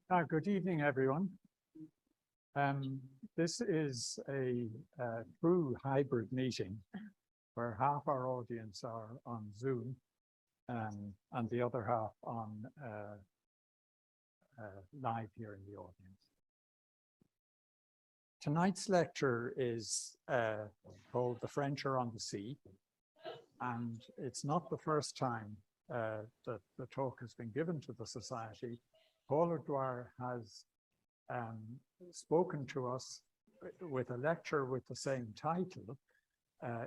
Good evening, everyone. This is a true hybrid meeting where half our audience are on Zoom and the other half on live here in the audience. Tonight's lecture is called The French Are on the Sea, and it's not the first time that the talk has been given to the Society. Paul O'Dwyer has spoken to us with a lecture with the same title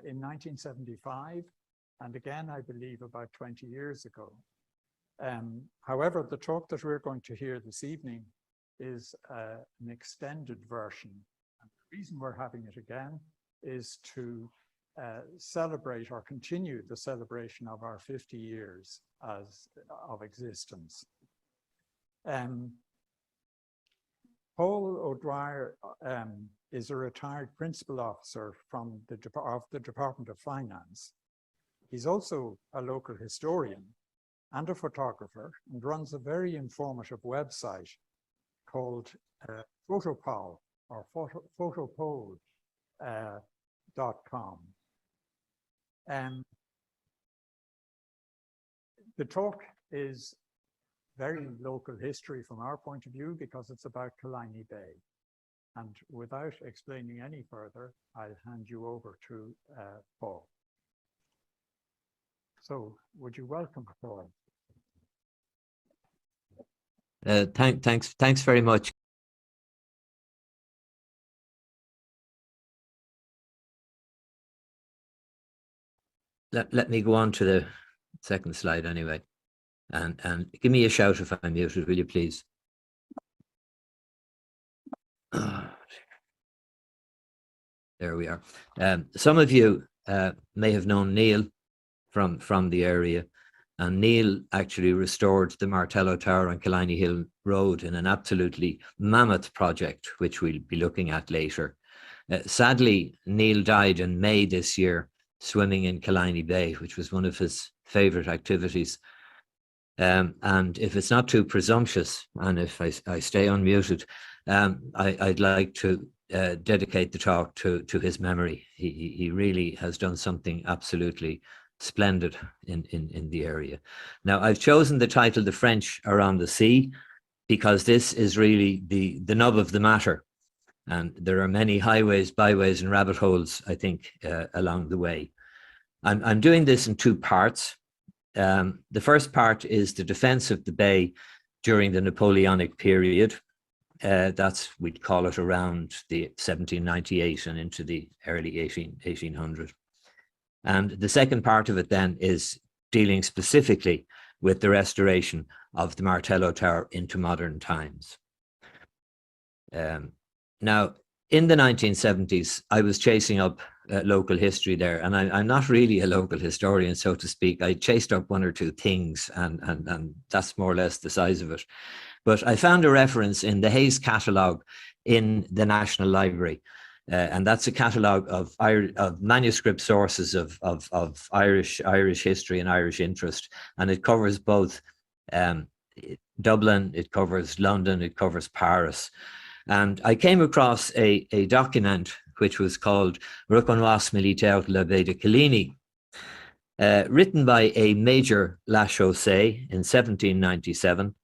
in 1975, and again, I believe, about 20 years ago. However, the talk that we're going to hear this evening is an extended version. And the reason we're having it again is to celebrate or continue the celebration of our 50 years of existence. Paul O'Dwyer is a retired principal officer from the Department of Finance. He's also a local historian and a photographer, and runs a very informative website called Photopol or photopol.com. The talk is very local history from our point of view because it's about Killiney Bay. And without explaining any further, I'll hand you over to Paul. So would you welcome Paul? Thanks very much. Let me go on to the second slide anyway. And give me a shout if I'm muted, will you please? There we are. Some of you may have known Niall from the area, and Niall actually restored the Martello Tower on Killiney Hill Road in an absolutely mammoth project, which we'll be looking at later. Sadly, Niall died in May this year, swimming in Killiney Bay, which was one of his favourite activities. And if it's not too presumptuous, and if I stay unmuted, I'd like to dedicate the talk to his memory. He really has done something absolutely splendid in the area. Now, I've chosen the title "The French Are on the Sea" because this is really the nub of the matter. And there are many highways, byways, and rabbit holes, I think, along the way. I'm doing this in two parts. The first part is the defense of the bay during the Napoleonic period. We'd call it around the 1798 and into the early 1800s. And the second part of it then is dealing specifically with the restoration of the Martello Tower into modern times. Now, in the 1970s, I was chasing up local history there, and I'm not really a local historian, so to speak. I chased up one or two things, and that's more or less the size of it. But I found a reference in the Hayes catalogue in the National Library, and that's a catalogue of manuscript sources of Irish history and Irish interest, and it covers both Dublin, it covers London, it covers Paris. And I came across a document which was called Reconnaissance Militaire de la Baie de Killiney, written by a Major La Chaussée in 1797.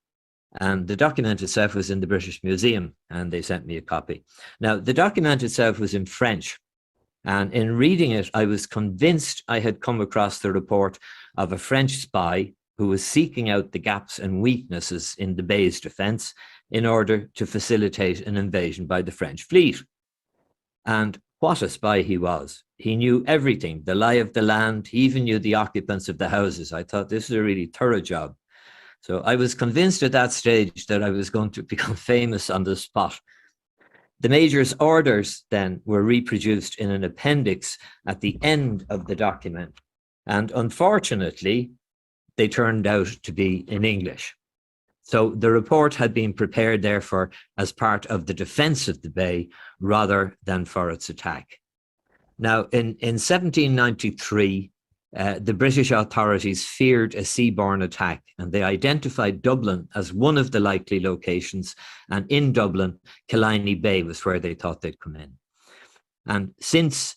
And the document itself was in the British Museum, and they sent me a copy. Now, the document itself was in French. And in reading it, I was convinced I had come across the report of a French spy who was seeking out the gaps and weaknesses in the bay's defense in order to facilitate an invasion by the French fleet. And what a spy he was. He knew everything, the lie of the land. He even knew the occupants of the houses. I thought this was a really thorough job. So I was convinced at that stage that I was going to become famous on the spot. The Major's orders then were reproduced in an appendix at the end of the document. And unfortunately, they turned out to be in English. So the report had been prepared, therefore, as part of the defense of the bay rather than for its attack. Now, in 1793, the British authorities feared a seaborne attack, and they identified Dublin as one of the likely locations. And in Dublin, Killiney Bay was where they thought they'd come in. And since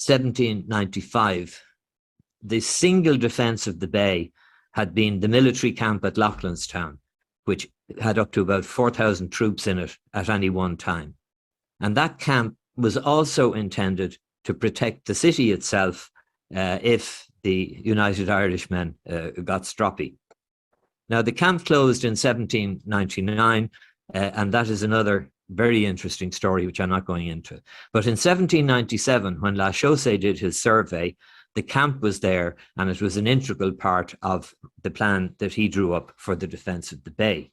1795, the single defence of the bay had been the military camp at Loughlinstown, which had up to about 4,000 troops in it at any one time. And that camp was also intended to protect the city itself if the United Irishmen got stroppy. Now, the camp closed in 1799, and that is another very interesting story, which I'm not going into. But in 1797, when La Chaussée did his survey, the camp was there, and it was an integral part of the plan that he drew up for the defence of the bay.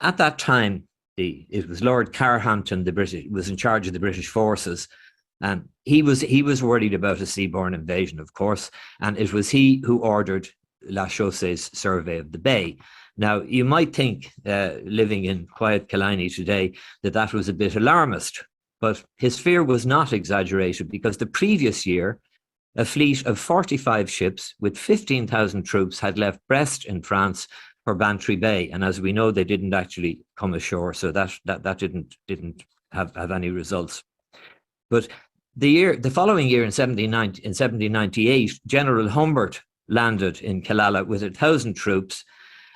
At that time, it was Lord Carhampton, was in charge of the British forces, and he was worried about a seaborne invasion, of course, and it was he who ordered La Chaussée's survey of the bay. Now, you might think, living in quiet Killiney today, that was a bit alarmist, but his fear was not exaggerated, because the previous year, a fleet of 45 ships with 15,000 troops had left Brest in France for Bantry Bay, and as we know, they didn't actually come ashore, so that didn't have any results. But the following year, in 1798, General Humbert landed in Killala with 1,000 troops,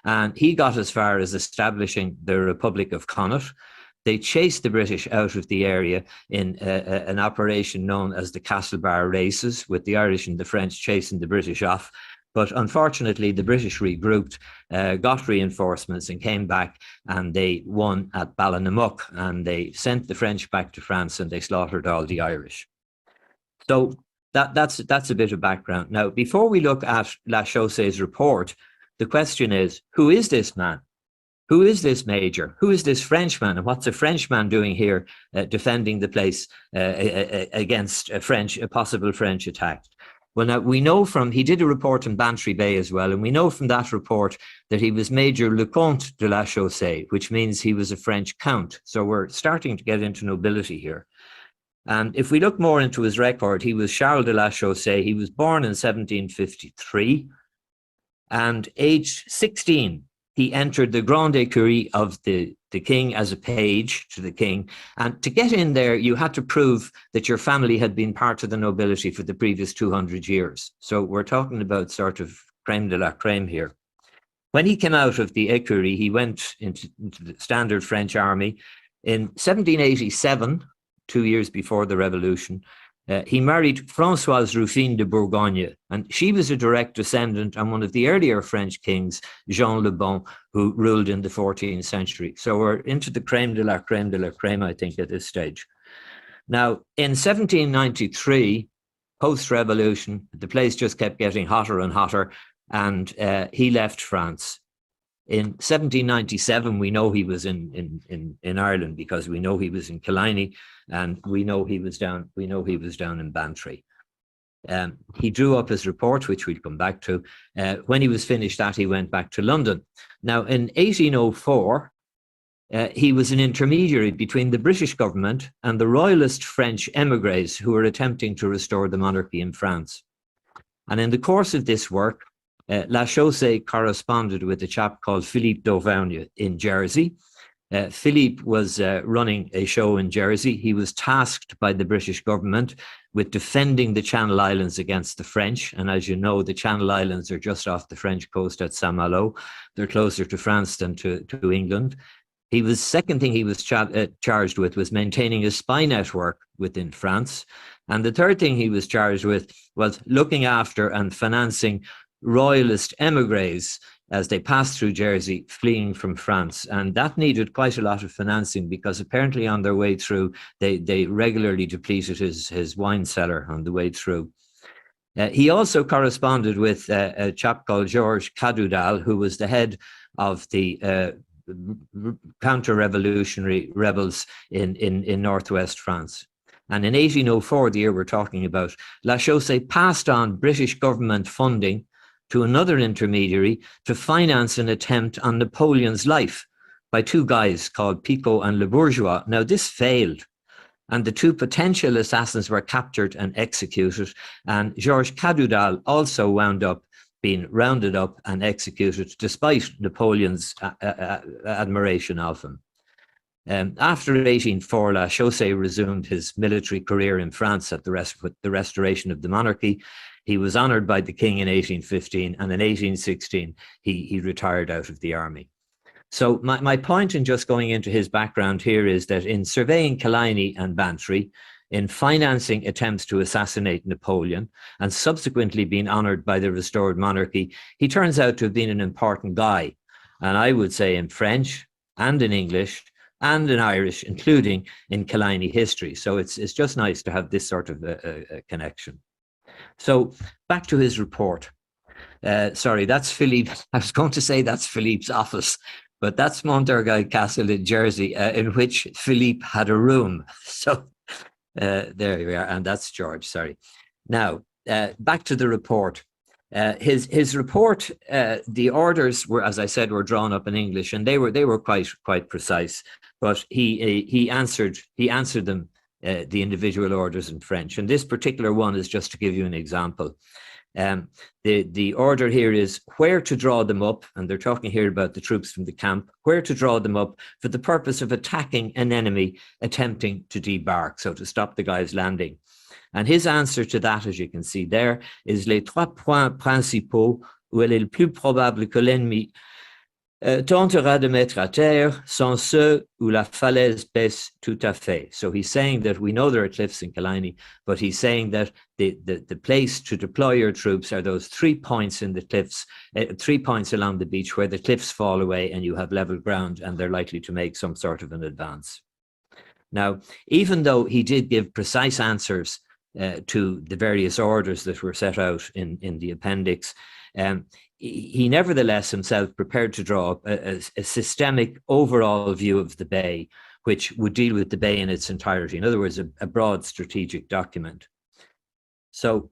and he got as far as establishing the Republic of Connaught. They chased the British out of the area in an operation known as the Castlebar Races, with the Irish and the French chasing the British off. But unfortunately, the British regrouped, got reinforcements, and came back, and they won at Ballinamuck, and they sent the French back to France, and they slaughtered all the Irish. So that's a bit of background. Now, before we look at La Chaussée's report, the question is, who is this man? Who is this major? Who is this Frenchman? And what's a Frenchman doing here defending the place against a possible French attack? Well, now, we know he did a report in Bantry Bay as well, and we know from that report that he was Major Lecomte de la Chaussée, which means he was a French count. So we're starting to get into nobility here. And if we look more into his record, he was Charles de la Chaussée. He was born in 1753, and aged 16, he entered the Grande Écurie of the king as a page to the king. And to get in there, you had to prove that your family had been part of the nobility for the previous 200 years. So we're talking about sort of crème de la crème here. When he came out of the Écurie, he went into the standard French army. In 1787, 2 years before the Revolution, he married Françoise Ruffin de Bourgogne, and she was a direct descendant on one of the earlier French kings, Jean le Bon, who ruled in the 14th century. So we're into the crème de la crème, I think, at this stage. Now, in 1793, post-revolution, the place just kept getting hotter and hotter, and he left France. In 1797, we know he was in Ireland, because we know he was in Killiney, and we know he was down in Bantry. He drew up his report, which we'll come back to. When he was finished that, he went back to London. Now, in 1804, he was an intermediary between the British government and the royalist French emigres who were attempting to restore the monarchy in France. And in the course of this work, La Chaussée corresponded with a chap called Philippe d'Auvergne in Jersey. Philippe was running a show in Jersey. He was tasked by the British government with defending the Channel Islands against the French. And as you know, the Channel Islands are just off the French coast at Saint-Malo. They're closer to France than to England. Second thing he was charged with was maintaining a spy network within France. And the third thing he was charged with was looking after and financing royalist emigres as they passed through Jersey, fleeing from France. And that needed quite a lot of financing, because apparently on their way through, they regularly depleted his wine cellar on the way through. He also corresponded with a chap called Georges Cadoudal, who was the head of the counter-revolutionary rebels in northwest France. And in 1804, the year we're talking about, La Chaussée passed on British government funding to another intermediary to finance an attempt on Napoleon's life by two guys called Picot and Le Bourgeois. Now, this failed. and the two potential assassins were captured and executed. And Georges Cadoudal also wound up being rounded up and executed, despite Napoleon's admiration of him. After 1804, Chaussée resumed his military career in France with the restoration of the monarchy. He was honoured by the king in 1815, and in 1816, he retired out of the army. So my point in just going into his background here is that in surveying Killiney and Bantry, in financing attempts to assassinate Napoleon, and subsequently being honoured by the restored monarchy, he turns out to have been an important guy. And I would say in French and in English and in Irish, including in Killiney history. So it's just nice to have this sort of a connection. So back to his report. Sorry, that's Philippe. I was going to say that's Philippe's office, but that's Montorgueil Castle in Jersey, in which Philippe had a room. So there we are, and that's George, sorry. Now, back to the report. His report, the orders were, as I said, were drawn up in English, and they were quite precise. But he answered them, the individual orders in French. And this particular one is just to give you an example. The order here is where to draw them up, and they're talking here about the troops from the camp, where to draw them up for the purpose of attacking an enemy attempting to debark, so to stop the guys landing. And his answer to that, as you can see there, is les trois points principaux où il est le plus probable que l'ennemi tentera de mettre à terre sont ceux où la falaise baisse tout à fait. So he's saying that we know there are cliffs in Killiney, but he's saying that the place to deploy your troops are those 3 points in the cliffs, 3 points along the beach where the cliffs fall away and you have level ground and they're likely to make some sort of an advance. Now, even though he did give precise answers to the various orders that were set out in the appendix, he nevertheless himself prepared to draw up a systemic overall view of the bay, which would deal with the bay in its entirety. In other words, a broad strategic document. So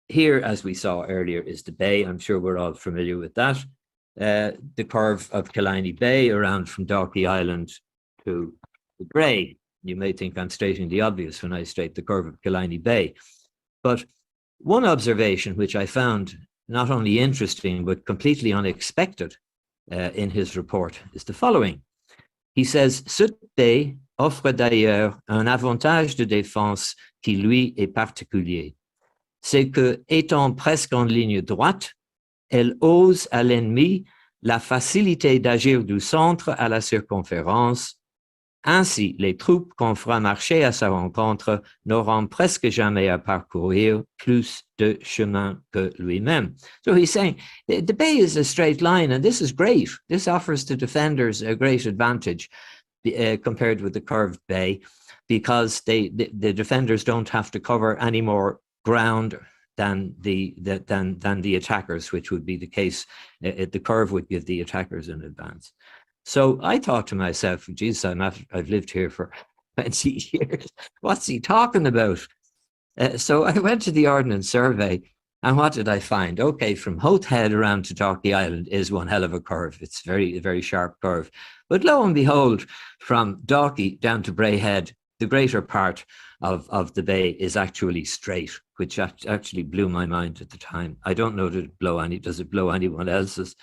here, as we saw earlier, is the bay. I'm sure we're all familiar with that. The curve of Killiney Bay around from Dalkey Island to the Bray. You may think I'm stating the obvious when I state the curve of Killiney Bay. But one observation which I found not only interesting, but completely unexpected in his report is the following. He says, cette baie offre d'ailleurs un avantage de défense qui lui est particulier. C'est que, étant presque en ligne droite, elle ose à l'ennemi la facilité d'agir du centre à la circonférence. Ainsi, les troupes qu'on fera marcher à sa rencontre n'auront presque jamais à parcourir plus de chemin que lui-même. So he's saying the bay is a straight line, and this is great. This offers the defenders a great advantage compared with the curved bay, because the defenders don't have to cover any more ground than the attackers, which would be the case. The curve would give the attackers an advance. So I thought to myself, Jesus, I've lived here for 20 years. What's he talking about? So I went to the Ordnance Survey, and what did I find? Okay, from Howth Head around to Dalkey Island is one hell of a curve. It's a very sharp curve. But lo and behold, from Dalkey down to Bray Head, the greater part of the bay is actually straight, which actually blew my mind at the time. I don't know, does it blow anyone else's?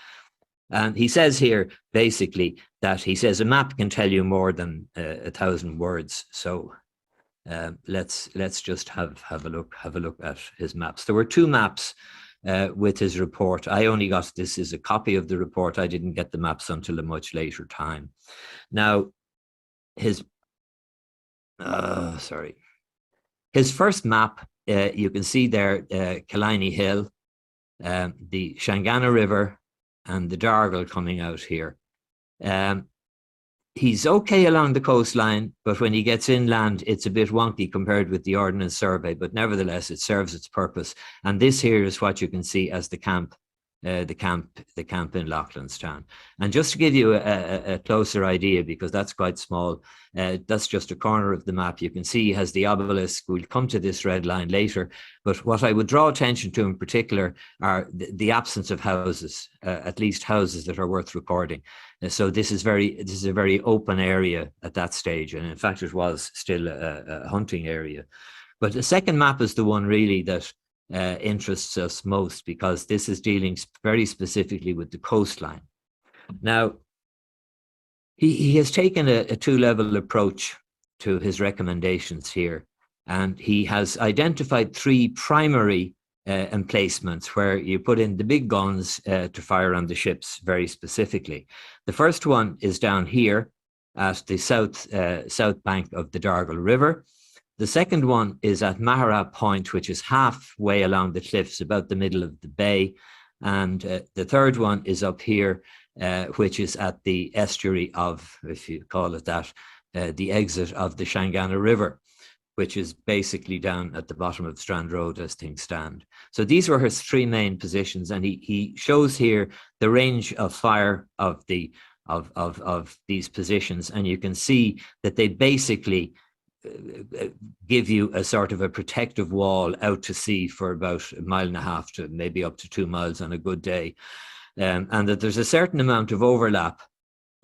And he says here, basically, that he says a map can tell you more than 1,000 words. So let's just have a look at his maps. There were 2 maps with his report. I only got, this is a copy of the report. I didn't get the maps until a much later time. Now, his first map, you can see there, Killiney Hill, the Shangana River, and the Dargle coming out here. He's okay along the coastline, but when he gets inland, it's a bit wonky compared with the Ordnance Survey, but nevertheless, it serves its purpose. And this here is what you can see as the camp the camp in Loughlinstown. And just to give you a closer idea, because that's quite small, that's just a corner of the map. You can see has the obelisk. We'll come to this red line later, but what I would draw attention to in particular are the absence of houses, at least houses that are worth recording. So this is a very open area at that stage, and in fact it was still a hunting area. But the second map is the one really that interests us most, because this is dealing very specifically with the coastline. Now, he has taken a two-level approach to his recommendations here, and he has identified three primary emplacements where you put in the big guns to fire on the ships very specifically. The first one is down here at the south bank of the Dargle River. The second one is at Mahara Point, which is halfway along the cliffs, about the middle of the bay. And the third one is up here, which is at the estuary of, if you call it that, the exit of the Shangana River, which is basically down at the bottom of Strand Road as things stand. So these were his three main positions, and he shows here the range of fire of these positions, and you can see that they basically give you a sort of a protective wall out to sea for about 1.5 miles to maybe up to 2 miles on a good day, and that there's a certain amount of overlap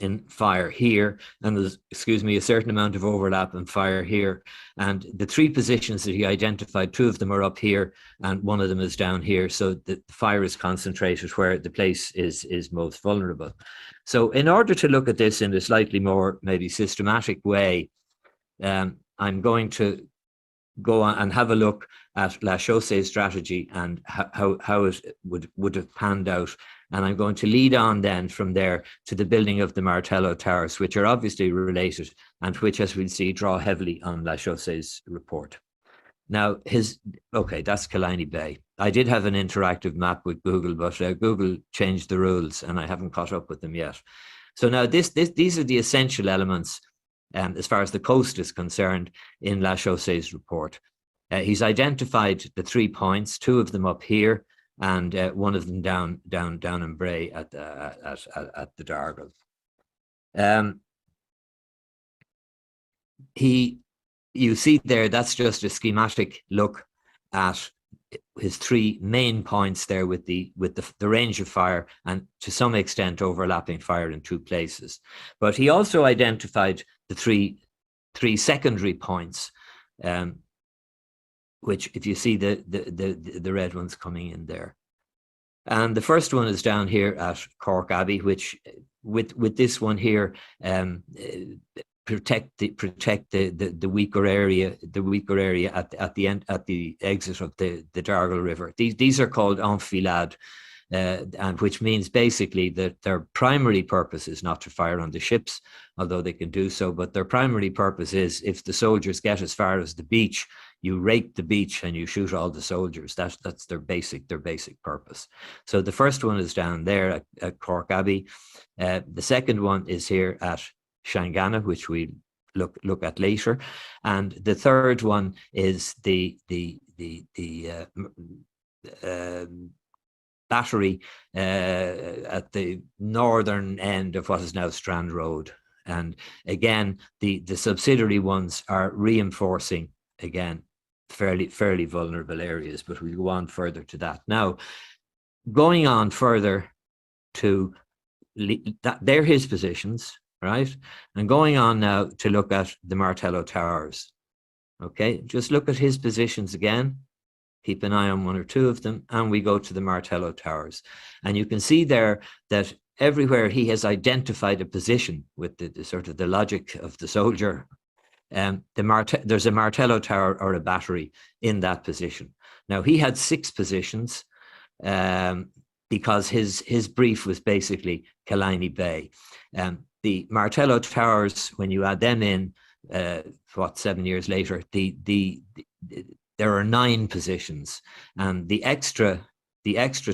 in fire here, and there's, a certain amount of overlap in fire here. And the three positions that he identified, two of them are up here and one of them is down here, so the fire is concentrated where the place is most vulnerable. So in order to look at this in a slightly more maybe systematic way, I'm going to go on and have a look at La Chaussée's strategy and how it would have panned out. And I'm going to lead on then from there to the building of the Martello Towers, which are obviously related and which, as we'll see, draw heavily on La Chaussée's report. Now, that's Killiney Bay. I did have an interactive map with Google, but Google changed the rules and I haven't caught up with them yet. So now these are the essential elements as far as the coast is concerned in La Chaussée's report. He's identified the 3 points, two of them up here and one of them down in Bray at the Dargle. You see there, that's just a schematic look at his 3 main points there with the range of fire and to some extent overlapping fire in 2 places. But he also identified the three secondary points, which, if you see the red ones coming in there. And the first one is down here at Cork Abbey, which with this one here, protect the weaker area, at the exit of the Dargle River. These are called enfilades, and which means basically that their primary purpose is not to fire on the ships, although they can do so, but their primary purpose is, if the soldiers get as far as the beach, you rake the beach and you shoot all the soldiers. That's their basic purpose. So the first one is down there at Cork Abbey. The second one is here at Shangana, which we look at later, and the third one is the battery at the northern end of what is now Strand Road. And again, the subsidiary ones are reinforcing again fairly vulnerable areas, but we'll go on further to that. Now, going on further to that, they're his positions, right? And going on now to look at the Martello Towers. Okay, just look at his positions again. Keep an eye on 1 or 2 of them, and we go to the Martello Towers. And you can see there that everywhere he has identified a position with the sort of the logic of the soldier. There's a Martello Tower or a battery in that position. Now, he had 6 positions because his brief was basically Killiney Bay. The Martello Towers, when you add them in, 7 years later, there are 9 positions, and the extra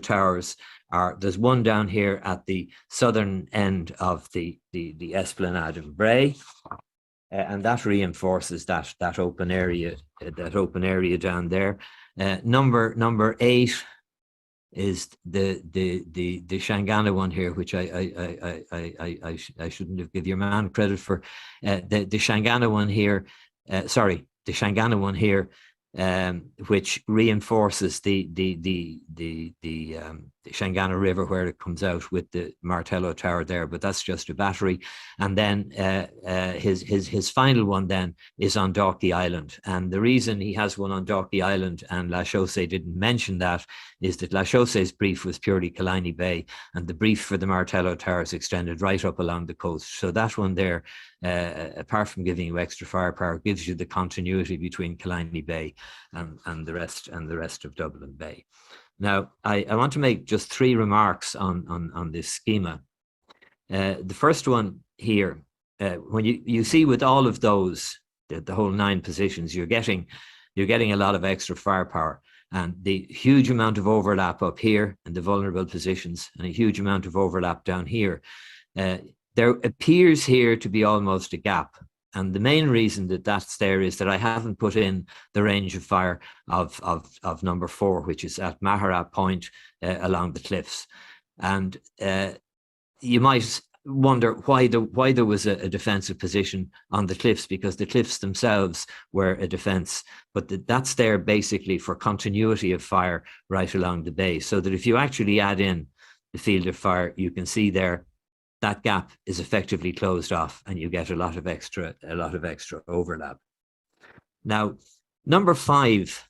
towers are, there's one down here at the southern end of the esplanade of Bray, and that reinforces that open area down there. Number 8 is the Shangana one here, which I shouldn't have give your man credit for. The Shangana one here, sorry, the Shangana one here, which reinforces the Shangana River where it comes out with the Martello Tower there, but that's just a battery. And then his final one then is on Dalkey Island. And the reason he has one on Dalkey Island and La Chaussée didn't mention that is that La Chaussée's brief was purely Killiney Bay, and the brief for the Martello Towers extended right up along the coast. So that one there, apart from giving you extra firepower, gives you the continuity between Killiney Bay and the rest of Dublin Bay. Now, I want to make just 3 remarks on this schema. The first one here, when you see with all of those, the whole 9 positions, you're getting a lot of extra firepower, and the huge amount of overlap up here in the vulnerable positions, and a huge amount of overlap down here. There appears here to be almost a gap. And the main reason that that's there is that I haven't put in the range of fire of number 4, which is at Maharat Point along the cliffs. And you might wonder why there was a defensive position on the cliffs, because the cliffs themselves were a defense, but that's there basically for continuity of fire right along the bay, so that if you actually add in the field of fire, you can see there that gap is effectively closed off, and you get a lot of extra overlap. Now, number 5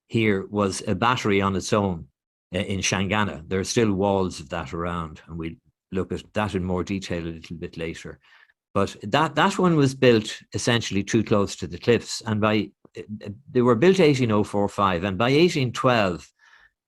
here was a battery on its own in Shangana. There are still walls of that around, and we'll look at that in more detail a little bit later. But that one was built essentially too close to the cliffs, and they were built 1804-5, and by 1812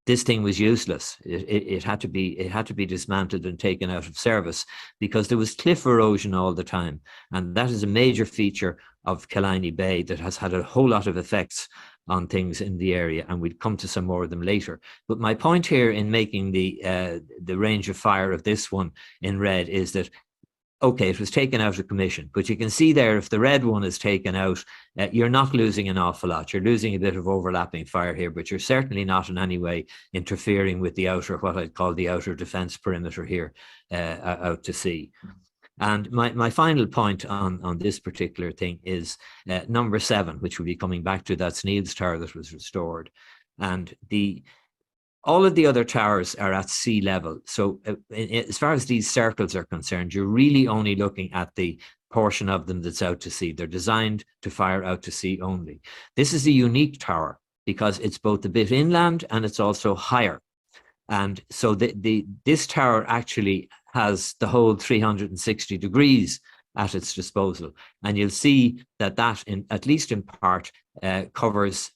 this thing was useless. It had to be dismantled and taken out of service, because there was cliff erosion all the time, and that is a major feature of Killiney Bay that has had a whole lot of effects on things in the area, and we'll come to some more of them later. But my point here in making the range of fire of this one in red is that, okay, it was taken out of commission, but you can see there, if the red one is taken out, you're not losing an awful lot. You're losing a bit of overlapping fire here, but you're certainly not in any way interfering with the outer, what I'd call the outer defense perimeter here out to sea. And my final point on this particular thing is number 7, which we'll be coming back to. That's Neil's tower that was restored. And all of the other towers are at sea level. So as far as these circles are concerned, you're really only looking at the portion of them that's out to sea. They're designed to fire out to sea only. This is a unique tower because it's both a bit inland and it's also higher. And so this tower actually has the whole 360 degrees at its disposal. And you'll see that at least in part, covers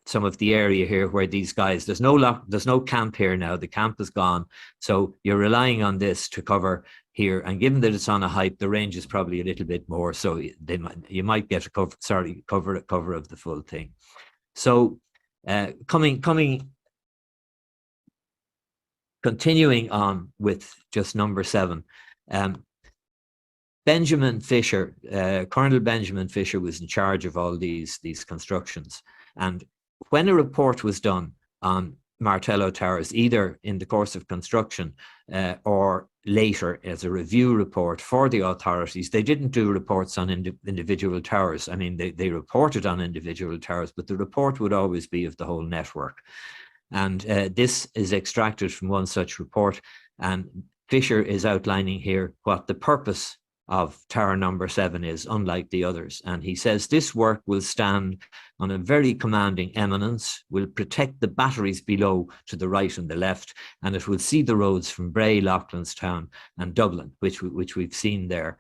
some of the area here where these guys, there's no camp here now. The camp is gone. So you're relying on this to cover here. And given that it's on a height, the range is probably a little bit more. So you might get a cover of the full thing. So continuing on with just number 7, Benjamin Fisher, Colonel Benjamin Fisher was in charge of all these constructions. And when a report was done on Martello Towers, either in the course of construction or later as a review report for the authorities, they didn't do reports on individual towers. I mean, they reported on individual towers, but the report would always be of the whole network. And this is extracted from one such report. And Fisher is outlining here what the purpose of Tower No. 7 is, unlike the others. And he says this work will stand on a very commanding eminence, will protect the batteries below to the right and the left, and it will see the roads from Bray, Loughlinstown and Dublin, which we've seen there.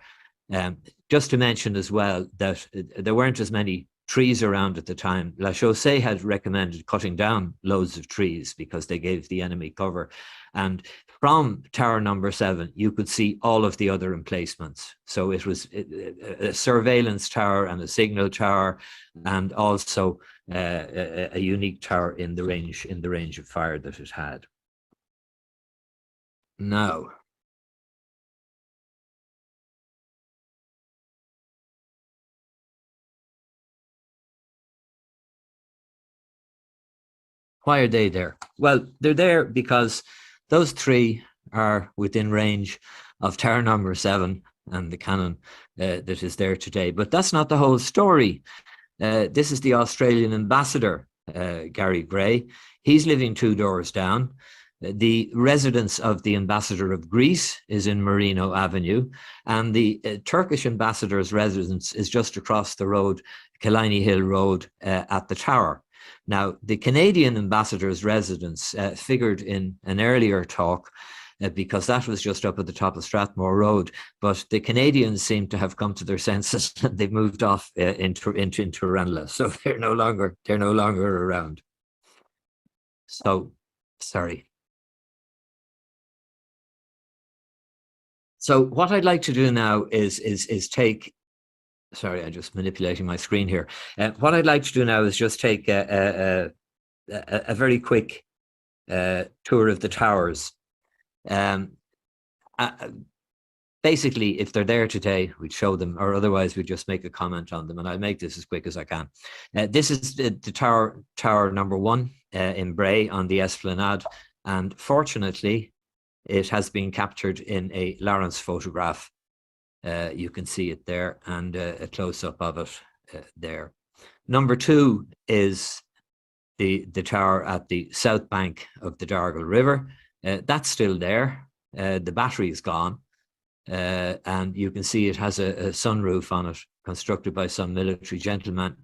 Just to mention as well that there weren't as many trees around at the time. La Chaussée had recommended cutting down loads of trees because they gave the enemy cover. And from Tower No. 7, you could see all of the other emplacements. So it was a surveillance tower and a signal tower, and also a unique tower in the range of fire that it had. Now, Why are they there? Well, they're there because those three are within range of Tower No.7 and the cannon that is there today. But that's not the whole story. This is the Australian ambassador, Gary Gray. He's living 2 doors down. The residence of the ambassador of Greece is in Merino Avenue, and the Turkish ambassador's residence is just across the road, Killiney Hill Road, at the Tower. Now, the Canadian ambassador's residence figured in an earlier talk because that was just up at the top of Strathmore Road. But the Canadians seem to have come to their senses and they've moved off into Ranelagh, so they're no longer around. So, sorry. So what I'd like to do now is take. Sorry, I'm just manipulating my screen here. What I'd like to do now is just take a very quick tour of the towers. Basically, if they're there today, we'd show them, or otherwise we'd just make a comment on them, and I'll make this as quick as I can. This is the Tower No.1 in Bray on the Esplanade, and fortunately, it has been captured in a Lawrence photograph. You can see it there, and a close-up of it there. Number 2 is the tower at the south bank of the Dargle River. That's still there. The battery is gone, and you can see it has a sunroof on it, constructed by some military gentleman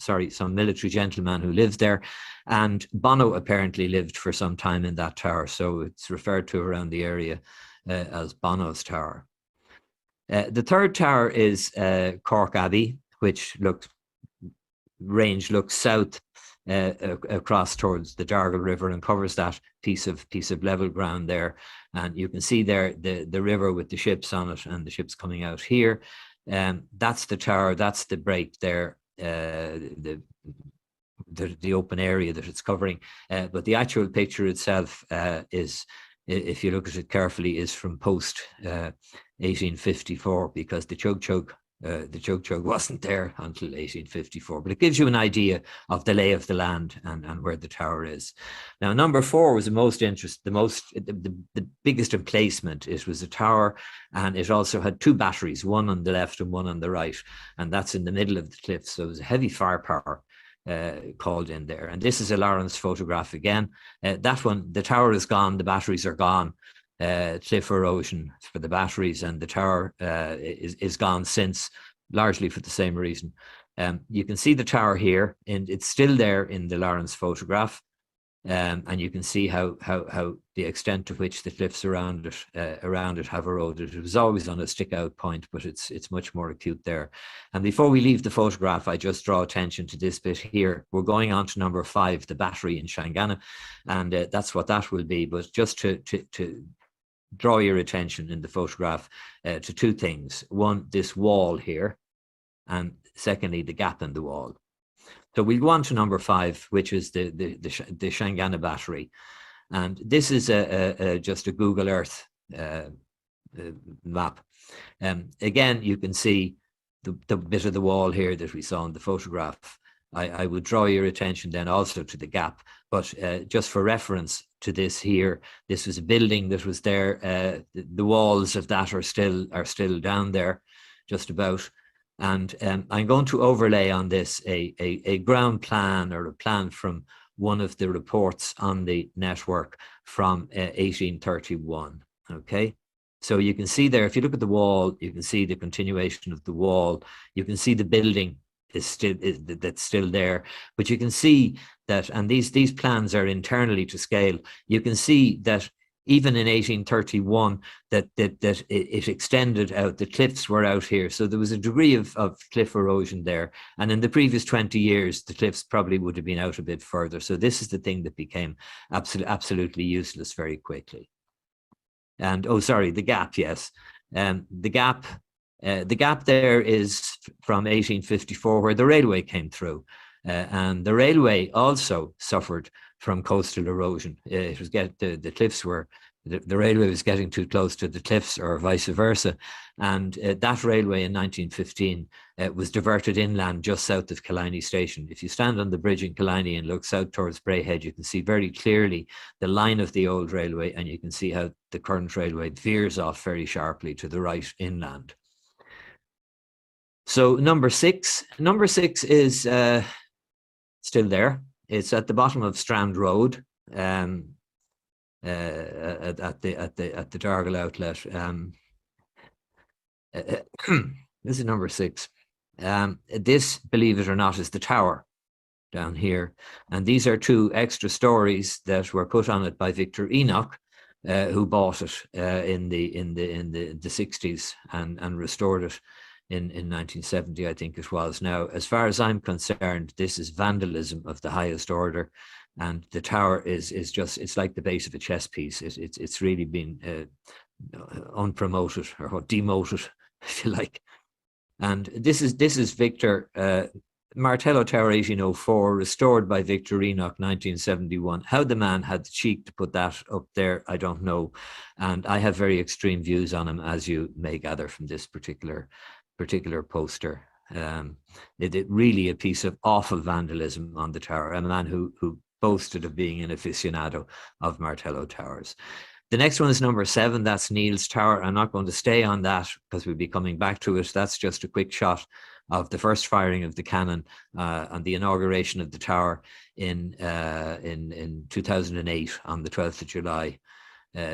who lived there. And Bono apparently lived for some time in that tower, so it's referred to around the area as Bono's Tower. The third tower is Cork Abbey, which looks south across towards the Dargle River and covers that piece of level ground there. And you can see there the river with the ships on it and the ships coming out here. That's the tower. That's the break there. The open area that it's covering. But the actual picture itself is, if you look at it carefully, is from post 1854, because the Chug Chug wasn't there until 1854. But it gives you an idea of the lay of the land and where the tower is. Now, number 4 was the biggest emplacement. It was a tower, and it also had 2 batteries, one on the left and one on the right, and that's in the middle of the cliff. So it was a heavy firepower called in there. And this is a Lawrence photograph again. That one, the tower is gone, the batteries are gone. Cliff erosion for the batteries, and the tower is gone since, largely for the same reason. You can see the tower here, and it's still there in the Lawrence photograph. And you can see how the extent to which the cliffs around it have eroded. It was always on a stick out point, but it's much more acute there. And before we leave the photograph, I just draw attention to this bit here. We're going on to number 5, the battery in Shangana, and that's what that will be. But just to draw your attention in the photograph to 2 things. One, this wall here, and secondly, the gap in the wall. So we'll go on to number 5, which is the Shangana battery. And this is just a Google Earth map. Again, you can see the bit of the wall here that we saw in the photograph. I would draw your attention then also to the gap, but just for reference to this here, this was a building that was there. The walls of that are still down there, just about. And I'm going to overlay on this a ground plan, or a plan from one of the reports on the network from 1831. Okay, so you can see there, if you look at the wall, you can see the continuation of the wall. You can see the building that's still there, but you can see that, and these plans are internally to scale. You can see that even in 1831, that it extended out. The cliffs were out here, so there was a degree of cliff erosion there. And in the previous 20 years, the cliffs probably would have been out a bit further. So this is the thing that became absolutely useless very quickly. And the gap, yes, the gap there is from 1854, where the railway came through, and the railway also suffered from coastal erosion. It was the cliffs were the railway was getting too close to the cliffs, or vice versa. And that railway in 1915 was diverted inland just south of Killiney Station. If you stand on the bridge in Killiney and look south towards Braehead, you can see very clearly the line of the old railway, and you can see how the current railway veers off very sharply to the right inland. So number six is still there. It's at the bottom of Strand Road, at the Dargle outlet. This is number 6. This, believe it or not, is the tower down here, and these are 2 extra stories that were put on it by Victor Enoch, who bought it in the 60s and restored it in 1970, I think it was. Now, as far as I'm concerned, this is vandalism of the highest order, and the tower is just, it's like the base of a chess piece. It's really been unpromoted or demoted, if you like. And this is Victor Martello Tower 1804, restored by Victor Enoch 1971. How the man had the cheek to put that up there, I don't know. And I have very extreme views on him, as you may gather from this particular poster. It really a piece of awful vandalism on the tower. A man who boasted of being an aficionado of Martello towers. The next one is number 7. That's Neil's Tower. I'm not going to stay on that because we'll be coming back to it. That's just a quick shot of the first firing of the cannon on the inauguration of the tower in 2008, on the 12th of July,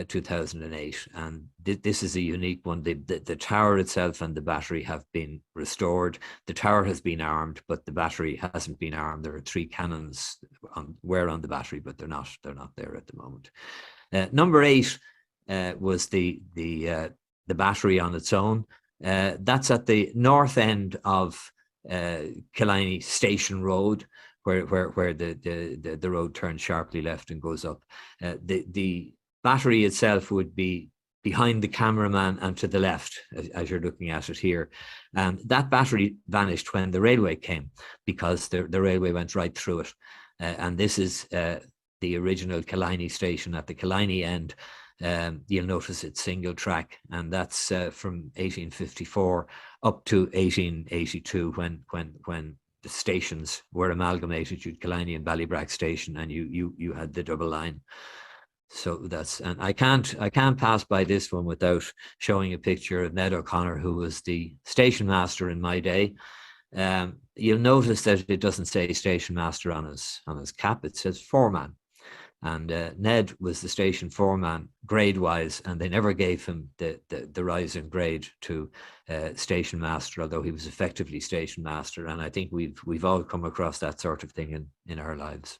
2008. And this is a unique one. The tower itself and the battery have been restored. The tower has been armed, but the battery hasn't been armed. There are 3 cannons on the battery, but they're not there at the moment. Number 8 was the battery on its own. That's at the north end of Killiney Station Road, where the road turns sharply left and goes up. The battery itself would be behind the cameraman and to the left, as you're looking at it here. And that battery vanished when the railway came, because the railway went right through it. And this is the original Killiney station at the Killiney end. You'll notice it's single track, and that's from 1854 up to 1882, when the stations were amalgamated. You'd Killiney and Ballybrack station, and you had the double line. So that's, and I can't pass by this one without showing a picture of Ned O'Connor, who was the station master in my day. You'll notice that it doesn't say station master on his cap; it says foreman. And Ned was the station foreman grade-wise, and they never gave him the rise in grade to station master, although he was effectively station master. And I think we've all come across that sort of thing in our lives.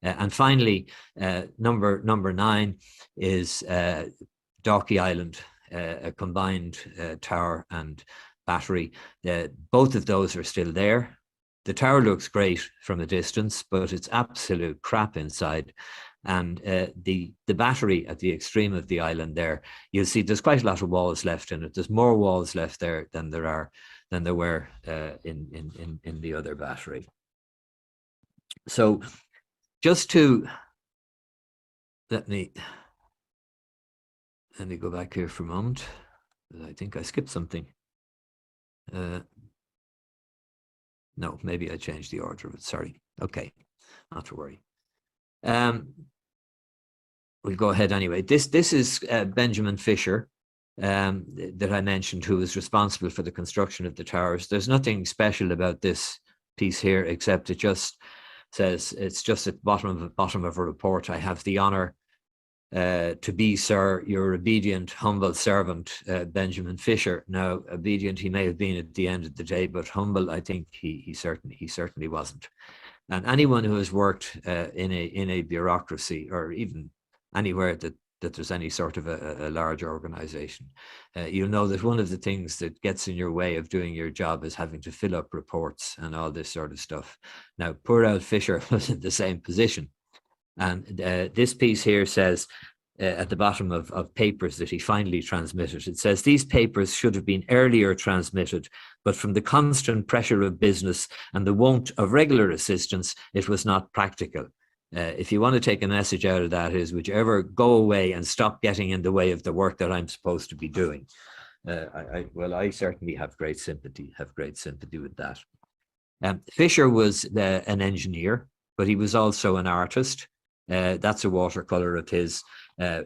And finally, number 9 is Dalkey Island, a combined tower and battery. Both of those are still there. The tower looks great from a distance, but it's absolute crap inside. And the battery at the extreme of the island there, you'll see there's quite a lot of walls left in it. There's more walls left there than there were in the other battery. So just to let me go back here for a moment. I think I skipped something. No, maybe I changed the order of it. Sorry. Okay, not to worry. We'll go ahead anyway. This is Benjamin Fisher, that I mentioned, who was responsible for the construction of the towers. There's nothing special about this piece here, except it just says, it's just at the bottom of a report. I have the honour to be, sir, your obedient, humble servant, Benjamin Fisher. Now, obedient he may have been at the end of the day, but humble, I think he certainly wasn't. And anyone who has worked in a bureaucracy, or even anywhere that there's any sort of a large organization, you'll know that one of the things that gets in your way of doing your job is having to fill up reports and all this sort of stuff. Now, poor old Fisher was in the same position. And this piece here says, at the bottom of papers that he finally transmitted, it says, these papers should have been earlier transmitted, but from the constant pressure of business and the want of regular assistance, it was not practical. if you want to take a message out of that, is would you ever go away and stop getting in the way of the work that I'm supposed to be doing? Well, I certainly have great sympathy with that. Fisher was an engineer, but he was also an artist. That's a watercolor of his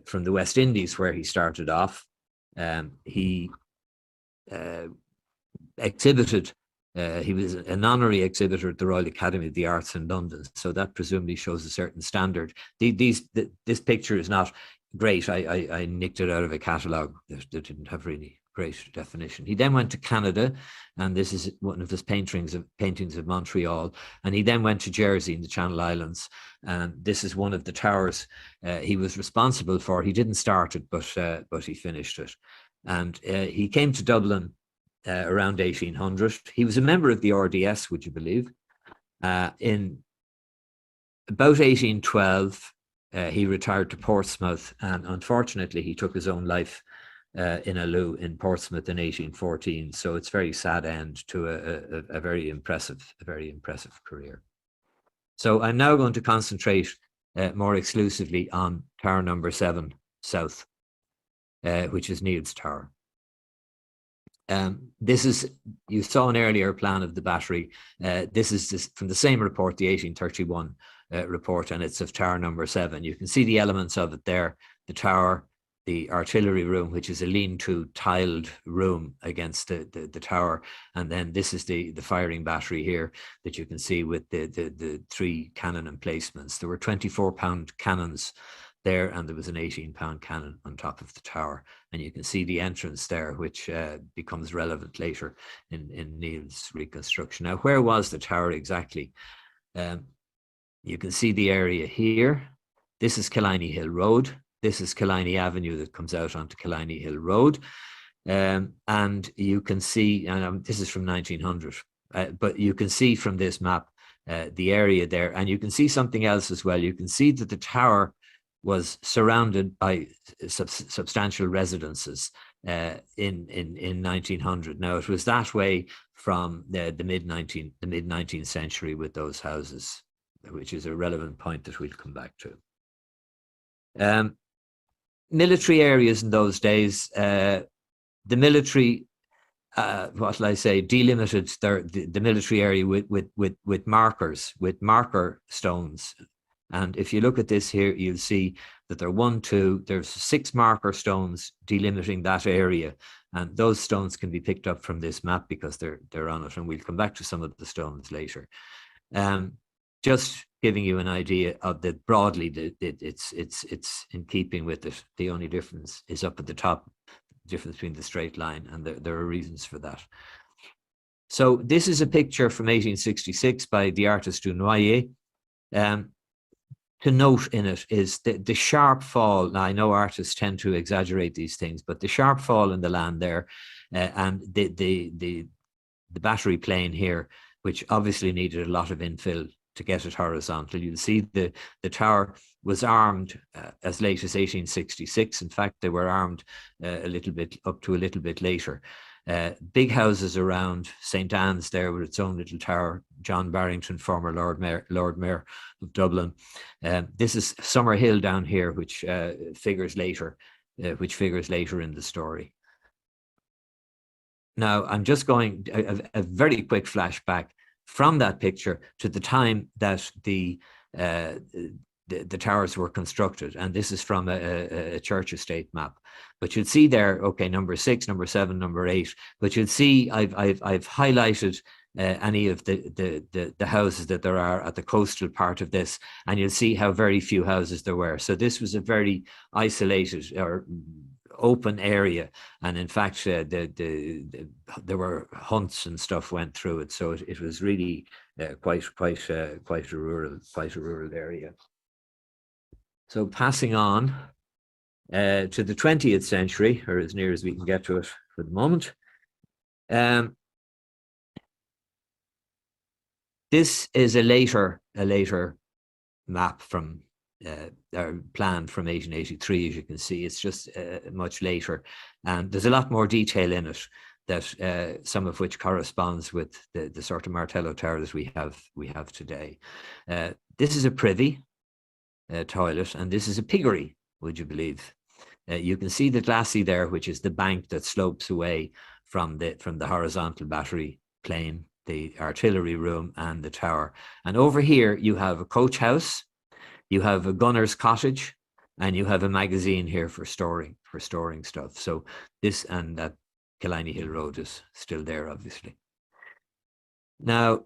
from the West Indies, where he started off. He exhibited. He was an honorary exhibitor at the Royal Academy of the Arts in London, so that presumably shows a certain standard. This picture is not great. I nicked it out of a catalogue that didn't have really great definition. He then went to Canada, and this is one of his paintings of Montreal. And he then went to Jersey in the Channel Islands, and this is one of the towers he was responsible for. He didn't start it, but he finished it. And he came to Dublin around 1800. He was a member of the RDS, would you believe? In about 1812, he retired to Portsmouth, and unfortunately, he took his own life in a loo in Portsmouth in 1814. So it's a very sad end to a very impressive career. So I'm now going to concentrate more exclusively on Tower No. 7 South, which is Neil's Tower. This is, you saw an earlier plan of the battery. This is from the same report, the 1831 report, and it's of Tower No. 7. You can see the elements of it there: the tower, the artillery room, which is a lean-to tiled room against the tower, and then this is the firing battery here that you can see with the 3 cannon emplacements. There were 24-pound cannons there, and there was an 18-pound cannon on top of the tower, and you can see the entrance there, which becomes relevant later in Neil's reconstruction. Now, where was the tower exactly? You can see the area here. This is Killiney Hill Road. This is Killiney Avenue that comes out onto Killiney Hill Road. And you can see, and this is from 1900, but you can see from this map the area there, and you can see something else as well. You can see that the tower was surrounded by substantial residences in 1900. Now, it was that way from the mid-19th century with those houses, which is a relevant point that we'll come back to. Military areas in those days, the military, what will I say, delimited the military area with markers, with marker stones. And if you look at this here, you'll see that there's 6 marker stones delimiting that area. And those stones can be picked up from this map because they're on it. And we'll come back to some of the stones later. Just giving you an idea of that broadly, it's in keeping with it. The only difference is up at the top, the difference between the straight line, and there are reasons for that. So this is a picture from 1866 by the artist Dunoyer. To note in it is the sharp fall. Now, I know artists tend to exaggerate these things, but the sharp fall in the land there, and the battery plane here, which obviously needed a lot of infill to get it horizontal. You'll see the tower was armed as late as 1866. In fact, they were armed a little bit later. Big houses around St. Anne's there with its own little tower. John Barrington, former Lord Mayor of Dublin. This is Summerhill down here, which figures later in the story. Now, I'm just going a very quick flashback from that picture to the time that the towers were constructed, and this is from a church estate map. But you'll see there, okay, number 6, number 7, number 8. But you'll see I've highlighted any of the houses that there are at the coastal part of this, and you'll see how very few houses there were. So this was a very isolated or open area, and in fact there were hunts and stuff went through it, so it was really quite a rural area. So passing on to the 20th century, or as near as we can get to it for the moment. This is a later map from plan from 1883. As you can see, it's just much later, and there's a lot more detail in it, that some of which corresponds with the sort of Martello tower that we have today. This is a privy. toilet, and this is a piggery, would you believe? You can see the glacis there, which is the bank that slopes away from the horizontal battery plane, the artillery room, and the tower. And over here you have a coach house, you have a gunner's cottage, and you have a magazine here for storing stuff. So this, and that Killiney Hill Road is still there, obviously. Now,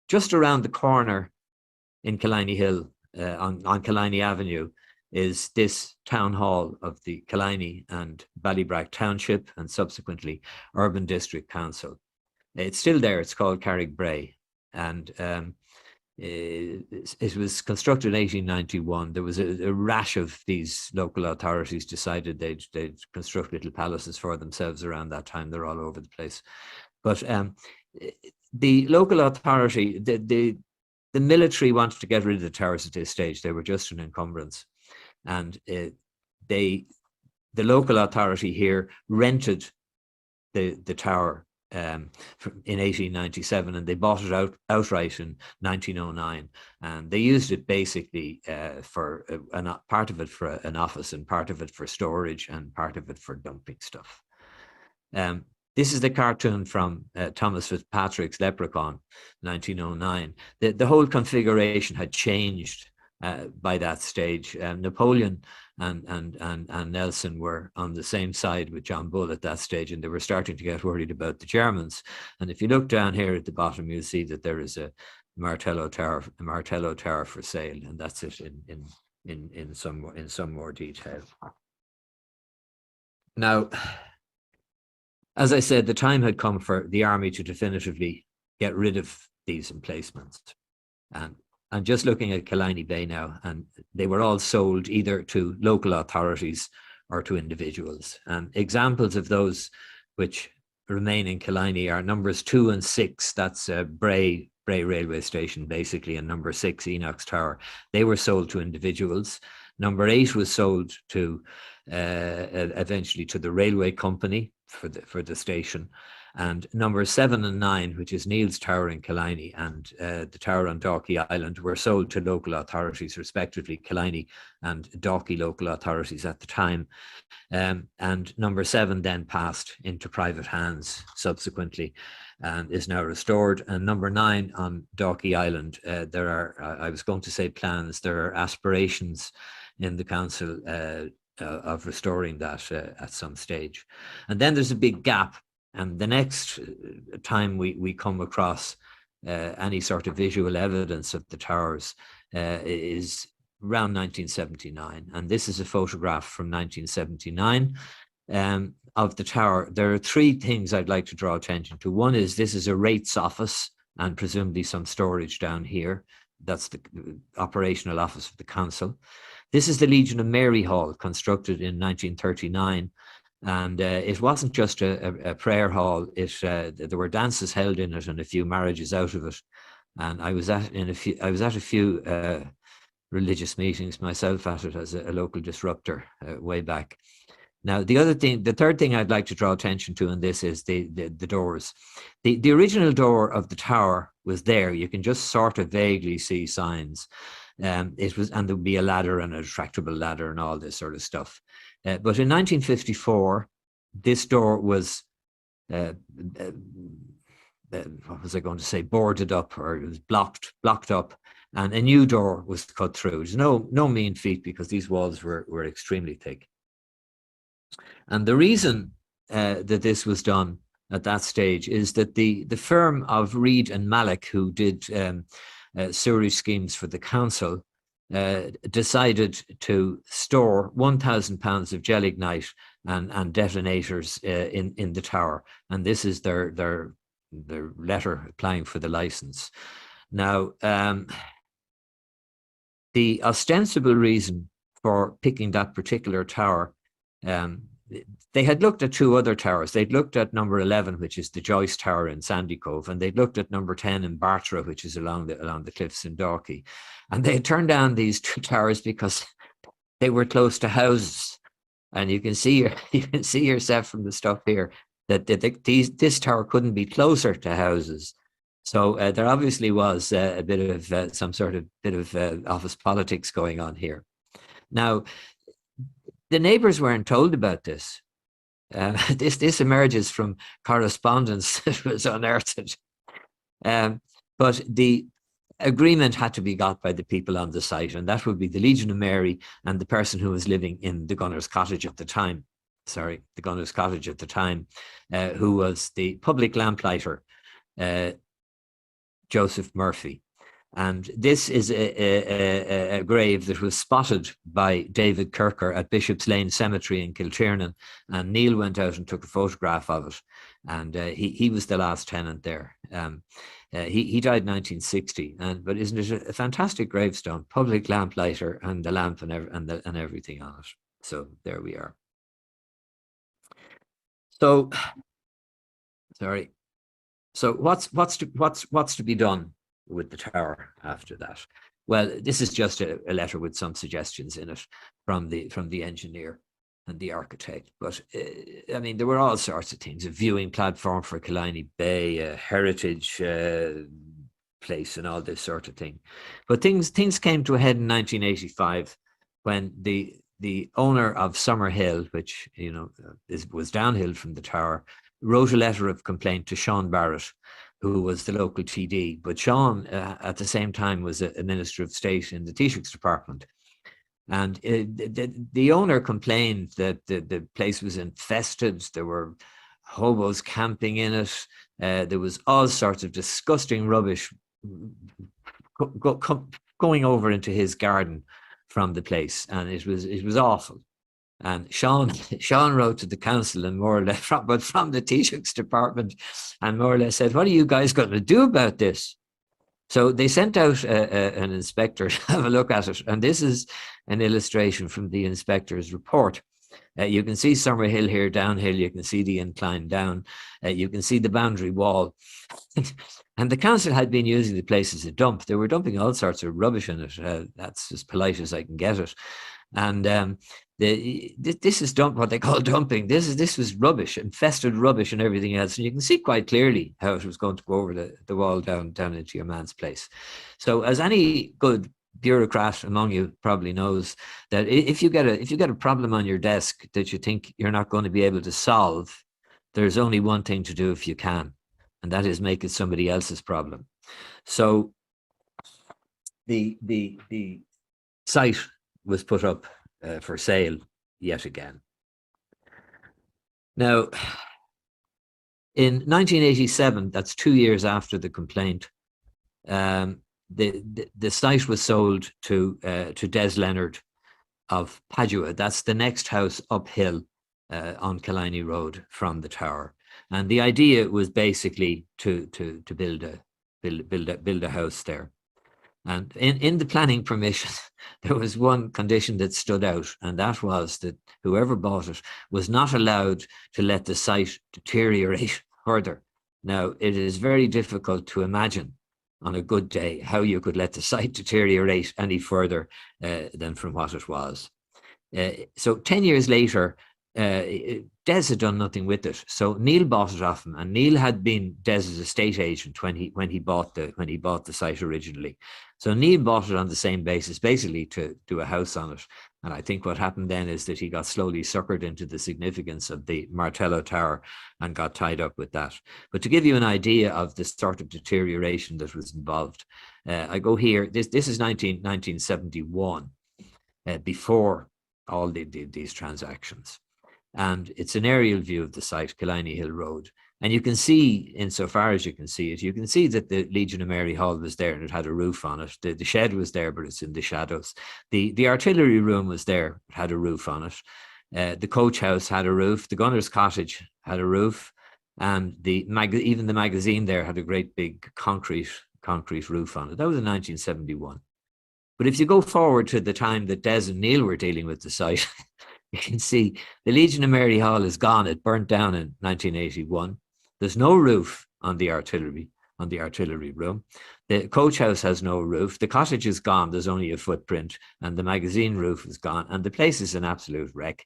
just around the corner in Killiney Hill, on Killiney Avenue, is this town hall of the Killiney and Ballybrack Township and subsequently Urban District Council. It's still there. It's called Carrigbray, and it was constructed in 1891. There was a rash of these local authorities decided they'd construct little palaces for themselves around that time. They're all over the place. But the local authority, the military wanted to get rid of the towers at this stage. They were just an encumbrance. And the local authority here rented the tower in 1897, and they bought it outright in 1909, and they used it basically for part of it for an office, and part of it for storage, and part of it for dumping stuff. This is the cartoon from Thomas Fitzpatrick's Leprechaun, 1909. The whole configuration had changed by that stage. Napoleon and Nelson were on the same side with John Bull at that stage, and they were starting to get worried about the Germans. And if you look down here at the bottom, you'll see that there is a Martello tower for sale, and that's it in some more detail. Now, as I said, the time had come for the army to definitively get rid of these emplacements. And I'm just looking at Killiney Bay now, and they were all sold either to local authorities or to individuals. And examples of those which remain in Killiney are numbers 2 and 6. That's Bray railway station, basically, and number 6, Enoch's Tower. They were sold to individuals. Number 8 was sold to eventually to the railway company for the station. And number 7 and 9, which is Neil's Tower in Killiney and the tower on Dalkey Island, were sold to local authorities, respectively, Killiney and Dalkey local authorities at the time. And number 7 then passed into private hands subsequently and is now restored. And number 9 on Dalkey Island, there are, I was going to say plans, there are aspirations in the council of restoring that at some stage. And then there's a big gap. And the next time we come across any sort of visual evidence of the towers is around 1979. And this is a photograph from 1979 of the tower. There are 3 things I'd like to draw attention to. One is this is a rates office and presumably some storage down here. That's the operational office of the council. This is the Legion of Mary Hall, constructed in 1939. And it wasn't just a prayer hall. There were dances held in it and a few marriages out of it. And I was at a few religious meetings myself at it as a local disruptor way back. Now, the third thing I'd like to draw attention to in this is the doors. The original door of the tower was there. You can just sort of vaguely see signs. And there would be a ladder and a retractable ladder and all this sort of stuff. But in 1954, this door was, what was I going to say, boarded up, or it was blocked up, and a new door was cut through. It's no mean feat, because these walls were extremely thick. And the reason that this was done at that stage is that the firm of Reid and Mallock, who did sewerage schemes for the council, decided to store £1,000 of gelignite and detonators in the tower, and this is their letter applying for the license. Now, the ostensible reason for picking that particular tower, they had looked at 2 other towers. They'd looked at number 11, which is the Joyce Tower in Sandy Cove, and they'd looked at number 10 in Bartra, which is along the cliffs in Dalkey. And they had turned down these 2 towers because they were close to houses. And you can see yourself from the stuff here that this tower couldn't be closer to houses So there obviously was a bit of some sort of bit of office politics going on here. Now, the neighbours weren't told about this. This emerges from correspondence that was unearthed. But the agreement had to be got by the people on the site, and that would be the Legion of Mary and the person who was living in the Gunner's Cottage at the time. Sorry, the Gunner's Cottage at the time, who was the public lamplighter, Joseph Murphy. And this is a grave that was spotted by David Kirker at Bishop's Lane Cemetery in Kiltiernan, and Neil went out and took a photograph of it, and he was the last tenant there. He died in 1960, but isn't it a fantastic gravestone? Public lamplighter and the lamp and everything on it. So there we are. So, sorry. So what's to be done with the tower after that? Well, this is just a letter with some suggestions in it from the engineer and the architect. But I mean, there were all sorts of things: a viewing platform for Killiney Bay, a heritage place, and all this sort of thing. But things came to a head in 1985 when the owner of Summerhill, which was downhill from the tower, wrote a letter of complaint to Sean Barrett, who was the local TD. But Sean, at the same time, was a Minister of State in the Taoiseach's department. And the owner complained that the place was infested. There were hobos camping in it. There was all sorts of disgusting rubbish going over into his garden from the place. And it was awful. And Sean wrote to the council and more or less from the Taoiseach's department, and more or less said, "What are you guys going to do about this?" So they sent out an inspector to have a look at it. And this is an illustration from the inspector's report. You can see Summerhill here downhill. You can see the incline down. You can see the boundary wall. And the council had been using the place as a dump. They were dumping all sorts of rubbish in it. That's as polite as I can get it. And this is what they call dumping. This was rubbish, infested rubbish and everything else. And you can see quite clearly how it was going to go over the wall down into your man's place. So as any good bureaucrat among you probably knows, that if you get a problem on your desk that you think you're not going to be able to solve, there's only one thing to do if you can, and that is make it somebody else's problem. So the site was put up for sale yet again. Now, in 1987, that's 2 years after the complaint, the site was sold to Des Leonard of Padua. That's the next house uphill on Killiney Road from the tower. And the idea was basically to build a house there. And in the planning permission, there was one condition that stood out, and that was that whoever bought it was not allowed to let the site deteriorate further. Now, it is very difficult to imagine on a good day how you could let the site deteriorate any further than from what it was. So 10 years later, Des had done nothing with it, so Neil bought it off him, and Neil had been Des's estate agent when he bought the site originally. So Neil bought it on the same basis, basically to do a house on it. And I think what happened then is that he got slowly suckered into the significance of the Martello Tower and got tied up with that. But to give you an idea of the sort of deterioration that was involved, I go here. This is 1971, before all these transactions. And it's an aerial view of the site, Killiney Hill Road. And you can see, insofar as you can see that the Legion of Mary Hall was there and it had a roof on it. The shed was there, but it's in the shadows. The artillery room was there, it had a roof on it. The coach house had a roof. The Gunner's Cottage had a roof. And even the magazine there had a great big concrete roof on it. That was in 1971. But if you go forward to the time that Des and Neil were dealing with the site, you can see the Legion of Mary Hall is gone. It burnt down in 1981. There's no roof on the artillery room. The coach house has no roof. The cottage is gone. There's only a footprint, and the magazine roof is gone. And the place is an absolute wreck.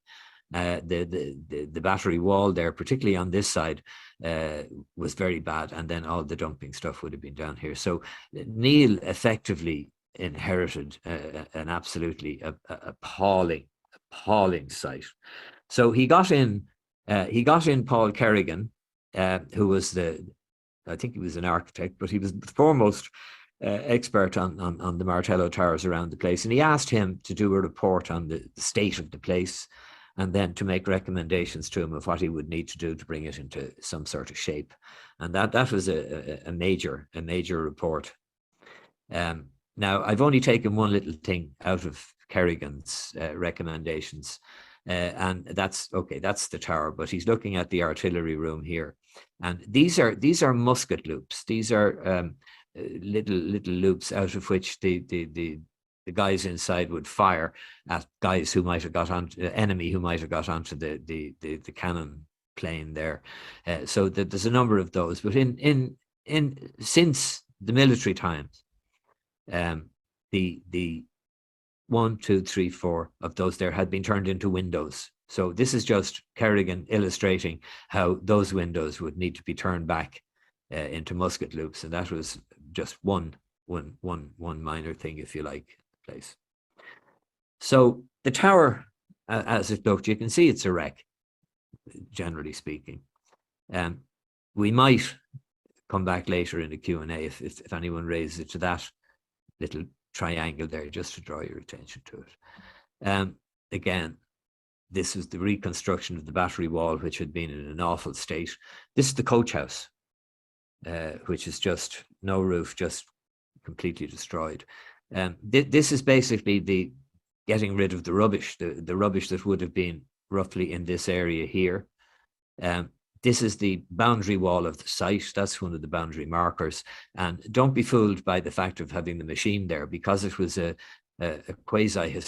The battery wall there, particularly on this side, was very bad, and then all the dumping stuff would have been down here. So Niall effectively inherited an absolutely appalling site. So he got in Paul Kerrigan, who was I think he was an architect, but he was the foremost expert on the Martello towers around the place, and he asked him to do a report on the state of the place, and then to make recommendations to him of what he would need to do to bring it into some sort of shape. And that was a major report. Now, I've only taken one little thing out of Kerrigan's recommendations, and that's the tower, but he's looking at the artillery room here. And these are musket loops. These are little loops out of which the guys inside would fire at guys who might have got on enemy who might have got onto the cannon plane there. So there's a number of those, but in since the military times, the 1, 2, 3, 4 of those there had been turned into windows. So this is just Kerrigan illustrating how those windows would need to be turned back into musket loops, and that was just one minor thing, if you like, place. So the tower, as it looked, you can see it's a wreck, generally speaking. We might come back later in the Q&A if anyone raises it to that little triangle there, just to draw your attention to it. Again, this was the reconstruction of the battery wall, which had been in an awful state. This is the coach house, which is just no roof, just completely destroyed. This is basically the getting rid of the rubbish, the rubbish that would have been roughly in this area here. This is the boundary wall of the site. That's one of the boundary markers. And don't be fooled by the fact of having the machine there, because it was a quasi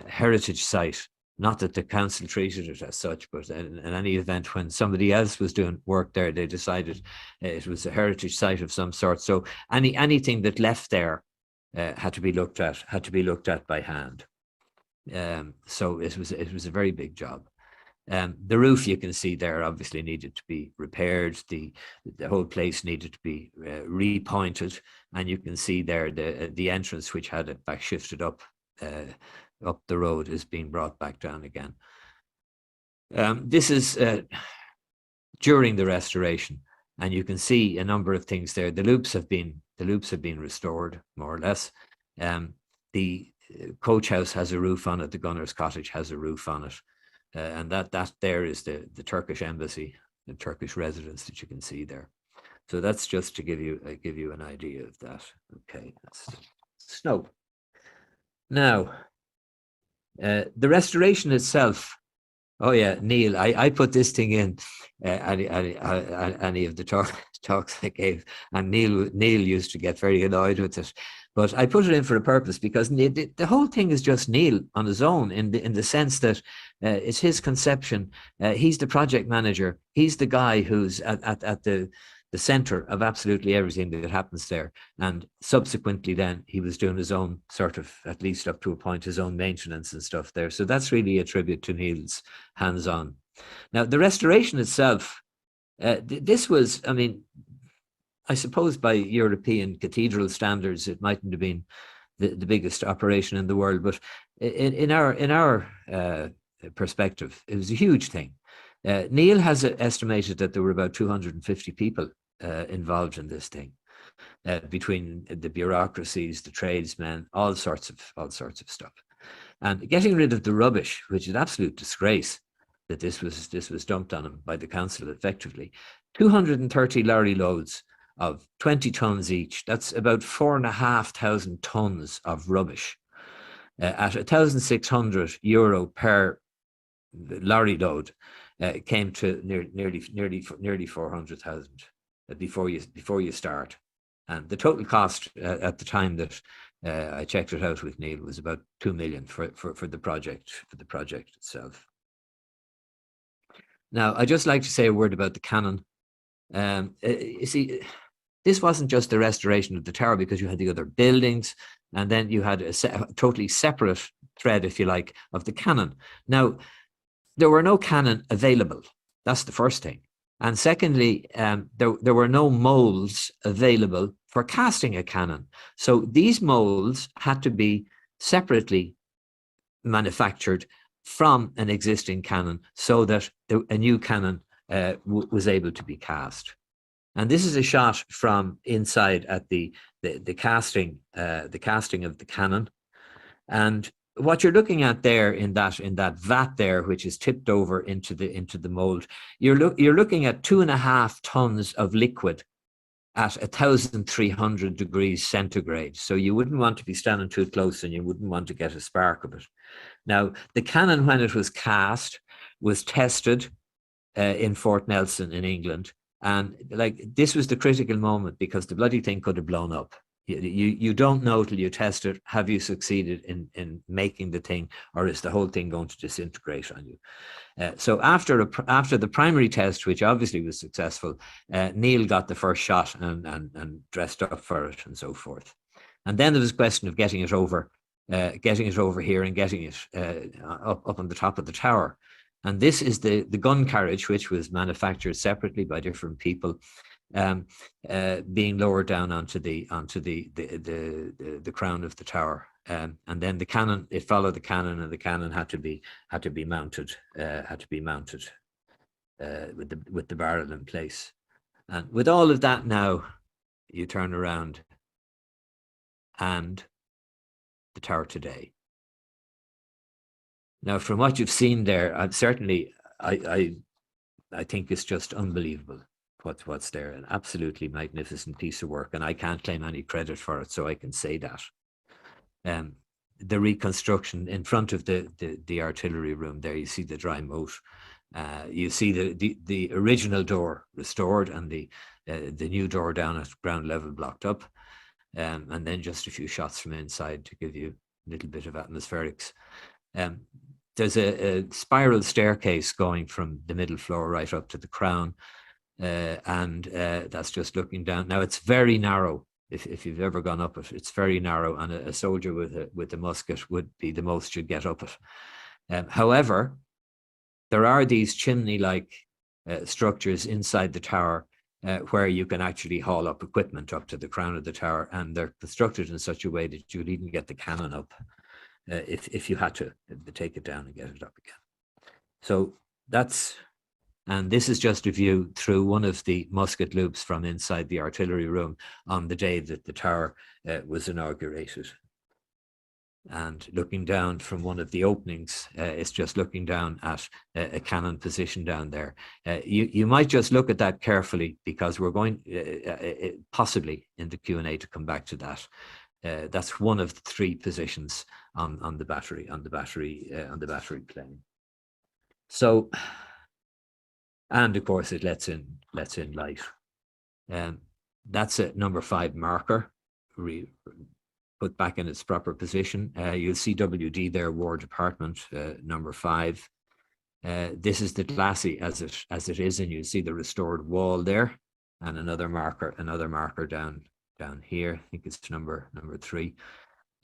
heritage site. Not that the council treated it as such, but in any event, when somebody else was doing work there, they decided it was a heritage site of some sort. So anything that left there had to be looked at by hand. So it was a very big job. The roof, you can see there, obviously needed to be repaired. The whole place needed to be repointed, and you can see there the entrance, which had it back shifted up the road, is being brought back down again. This is during the restoration, and you can see a number of things there. The loops have been restored, more or less. The coach house has a roof on it. The gunner's cottage has a roof on it. And that there is the Turkish embassy, the Turkish residence that you can see there. So that's just to give you an idea of that. Okay, that's snow. Now, the restoration itself. Oh yeah, Niall, I put this thing in any of the talks I gave, and Niall used to get very annoyed with it. But I put it in for a purpose, because the whole thing is just Niall on his own, in the sense that it's his conception. He's the project manager. He's the guy who's at the center of absolutely everything that happens there. And subsequently then he was doing his own sort of, at least up to a point, his own maintenance and stuff there. So that's really a tribute to Niall's hands-on. Now, the restoration itself, this was, I mean, I suppose by European cathedral standards, it mightn't have been the biggest operation in the world, but in our perspective, it was a huge thing. Niall has estimated that there were about 250 people involved in this thing, between the bureaucracies, the tradesmen, all sorts of stuff, and getting rid of the rubbish, which is an absolute disgrace that this was dumped on him by the council. Effectively, 230 lorry loads of 20 tons each. That's about 4,500 tons of rubbish at €1,600 per lorry load. Came to nearly 400,000 before you start, and the total cost at the time that I checked it out with Niall was about 2 million for the project itself. Now, I'd just like to say a word about the cannon. You see, this wasn't just the restoration of the tower, because you had the other buildings, and then you had a totally separate thread, if you like, of the cannon. Now, there were no cannon available. That's the first thing. And secondly, there were no molds available for casting a cannon. So these molds had to be separately manufactured from an existing cannon so that a new cannon was able to be cast. And this is a shot from inside at the casting of the cannon. And what you're looking at there in that vat there, which is tipped over into the mold, you're looking at 2.5 tons of liquid at 1,300 degrees centigrade. So you wouldn't want to be standing too close, and you wouldn't want to get a spark of it. Now, the cannon, when it was cast, was tested in Fort Nelson in England. And like, this was the critical moment, because the bloody thing could have blown up. You don't know till you test it. Have you succeeded in making the thing, or is the whole thing going to disintegrate on you? So after the primary test, which obviously was successful, Niall got the first shot and dressed up for it and so forth. And then there was a question of getting it over here and getting it up on the top of the tower. And this is the gun carriage, which was manufactured separately by different people, being lowered down onto the crown of the tower. And then the cannon, it followed the cannon, and the cannon had to be mounted with the barrel in place. And with all of that, now you turn around, and the tower today. Now, from what you've seen there, I think it's just unbelievable what's there. An absolutely magnificent piece of work, and I can't claim any credit for it, so I can say that. The reconstruction in front of the artillery room there, you see the dry moat. You see the original door restored, and the new door down at ground level blocked up, and then just a few shots from inside to give you a little bit of atmospherics. There's a spiral staircase going from the middle floor right up to the crown, and that's just looking down. Now, it's very narrow. If you've ever gone up it, it's very narrow, and a soldier with a musket would be the most you'd get up it. However, there are these chimney-like structures inside the tower where you can actually haul up equipment up to the crown of the tower, and they're constructed in such a way that you'd even get the cannon up if you had to take it down and get it up again. So and this is just a view through one of the musket loops from inside the artillery room on the day that the tower was inaugurated. And looking down from one of the openings, it's just looking down at a cannon position down there. You might just look at that carefully, because we're going possibly in the Q&A to come back to that. That's one of the 3 positions on the battery plane. So, and of course it lets in light. That's a number 5 marker, put back in its proper position. You'll see WD there, War Department, number 5. This is the glacis as it is, and you'll see the restored wall there, and another marker down here. I think it's number 3.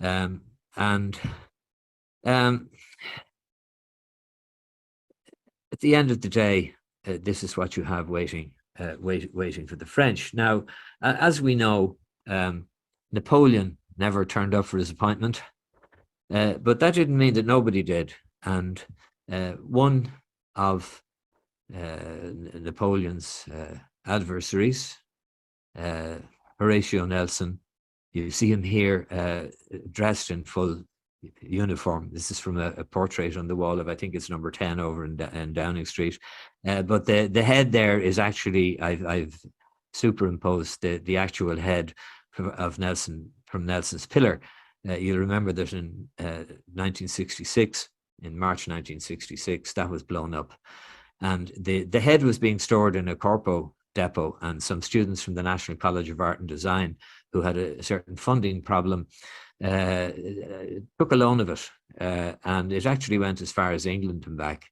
At the end of the day, this is what you have waiting for the French. Now, as we know, Napoleon never turned up for his appointment, but that didn't mean that nobody did. And one of Napoleon's adversaries, Horatio Nelson, you see him here dressed in full uniform. This is from a portrait on the wall of, I think it's number 10 over in Downing Street. But the head there is actually, I've superimposed the actual head of Nelson from Nelson's pillar. You'll remember that in 1966, in March 1966, that was blown up. And the head was being stored in a corpo depot, and some students from the National College of Art and Design, who had a certain funding problem, took a loan of it, and it actually went as far as England and back.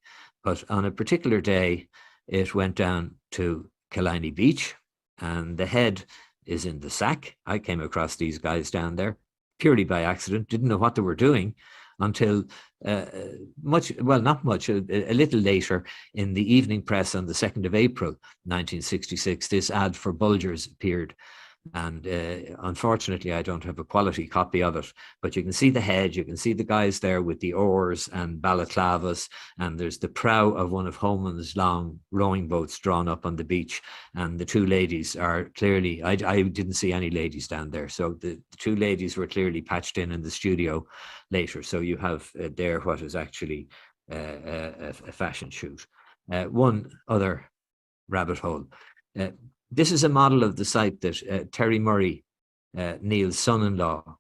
But on a particular day, it went down to Killiney Beach, and the head is in the sack. I came across these guys down there, purely by accident, didn't know what they were doing until not much, a little later in the evening press on the 2nd of April, 1966, this ad for Bulgers appeared. And unfortunately, I don't have a quality copy of it, but you can see the head, you can see the guys there with the oars and balaclavas, and there's the prow of one of Homan's long rowing boats drawn up on the beach, and the two ladies are clearly, I didn't see any ladies down there, so the two ladies were clearly patched in the studio later, so you have there what is actually a fashion shoot. One other rabbit hole. This is a model of the site that Terry Murray, Neil's son-in-law,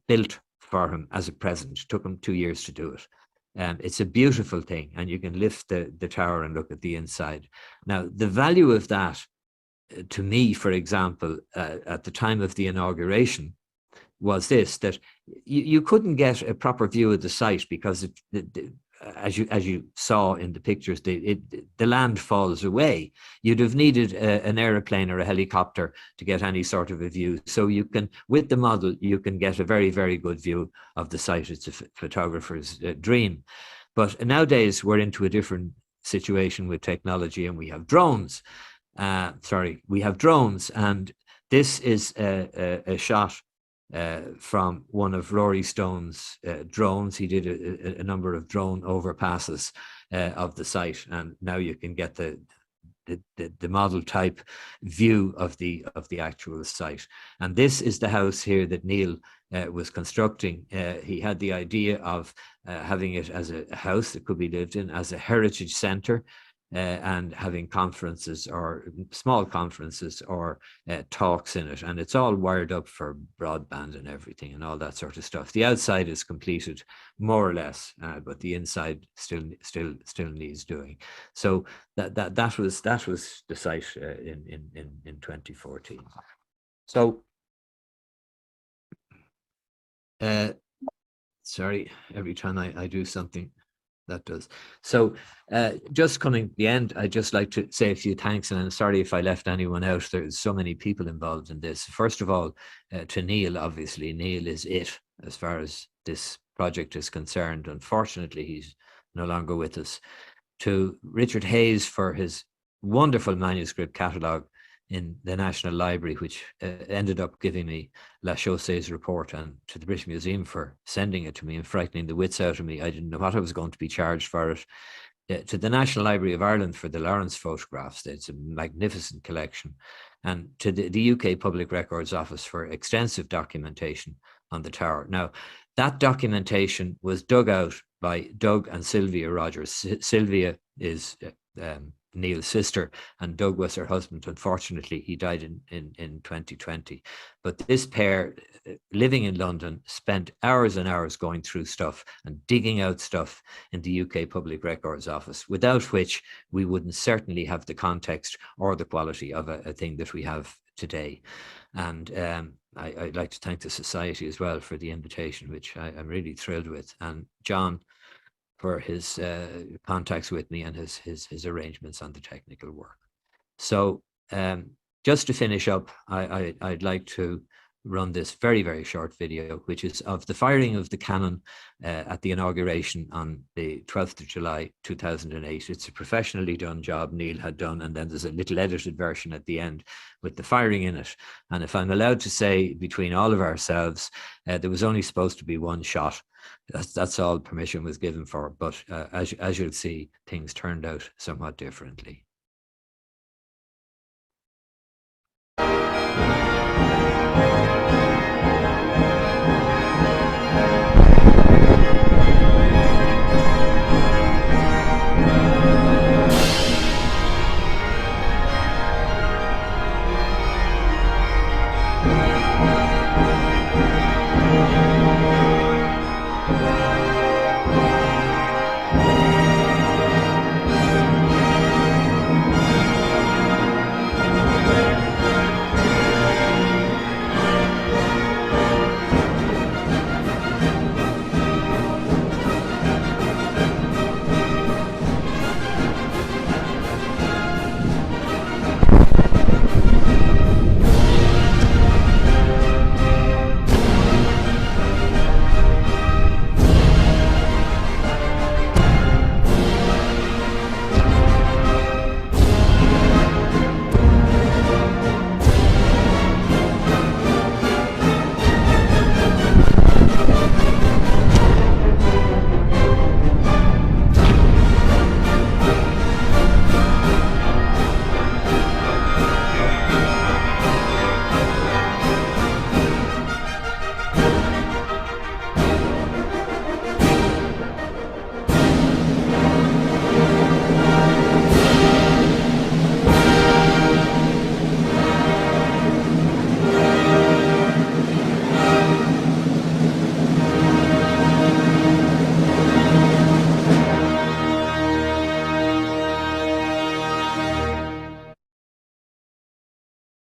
built for him as a present. It took him 2 years to do it. It's a beautiful thing, and you can lift the tower and look at the inside. Now, the value of that, to me, for example, at the time of the inauguration, was this, that you couldn't get a proper view of the site because as you saw in the pictures, the land falls away. You'd have needed an aeroplane or a helicopter to get any sort of a view. So you can, with the model, you can get a very, very good view of the site. It's a photographer's dream. But nowadays we're into a different situation with technology, and we have drones. We have drones, and this is a shot from one of Rory Stone's drones. He did a number of drone overpasses of the site, and now you can get the model type view of the actual site. And this is the house here that Neil was constructing. He had the idea of having it as a house that could be lived in, as a heritage centre, and having conferences or small conferences or talks in it, and it's all wired up for broadband and everything and all that sort of stuff. The outside is completed more or less, but the inside still needs doing. So that was the site in 2014. So sorry, every time I do something, that does. So just coming to the end, I'd just like to say a few thanks, and I'm sorry if I left anyone out. There's so many people involved in this. First of all, to Neil, obviously. Neil is it as far as this project is concerned. Unfortunately, he's no longer with us. To Richard Hayes for his wonderful manuscript catalogue in the National Library, which ended up giving me La Chaussée's report, and to the British Museum for sending it to me and frightening the wits out of me. I didn't know what I was going to be charged for it. To the National Library of Ireland for the Lawrence photographs. It's a magnificent collection. And to the UK Public Records Office for extensive documentation on the tower. Now, that documentation was dug out by Doug and Sylvia Rogers. Sylvia is Neil's sister, and Doug was her husband. Unfortunately, he died in 2020. But this pair, living in London, spent hours and hours going through stuff and digging out stuff in the UK Public Records Office, without which we wouldn't certainly have the context or the quality of a thing that we have today. And I'd like to thank the Society as well for the invitation, which I'm really thrilled with, and John for his contacts with me and his arrangements on the technical work. So just to finish up, I'd like to run this very, very short video, which is of the firing of the cannon at the inauguration on the 12th of July, 2008. It's a professionally done job Neil had done, and then there's a little edited version at the end with the firing in it. And if I'm allowed to say, between all of ourselves, there was only supposed to be one shot. That's all permission was given for, but as you'll see, things turned out somewhat differently.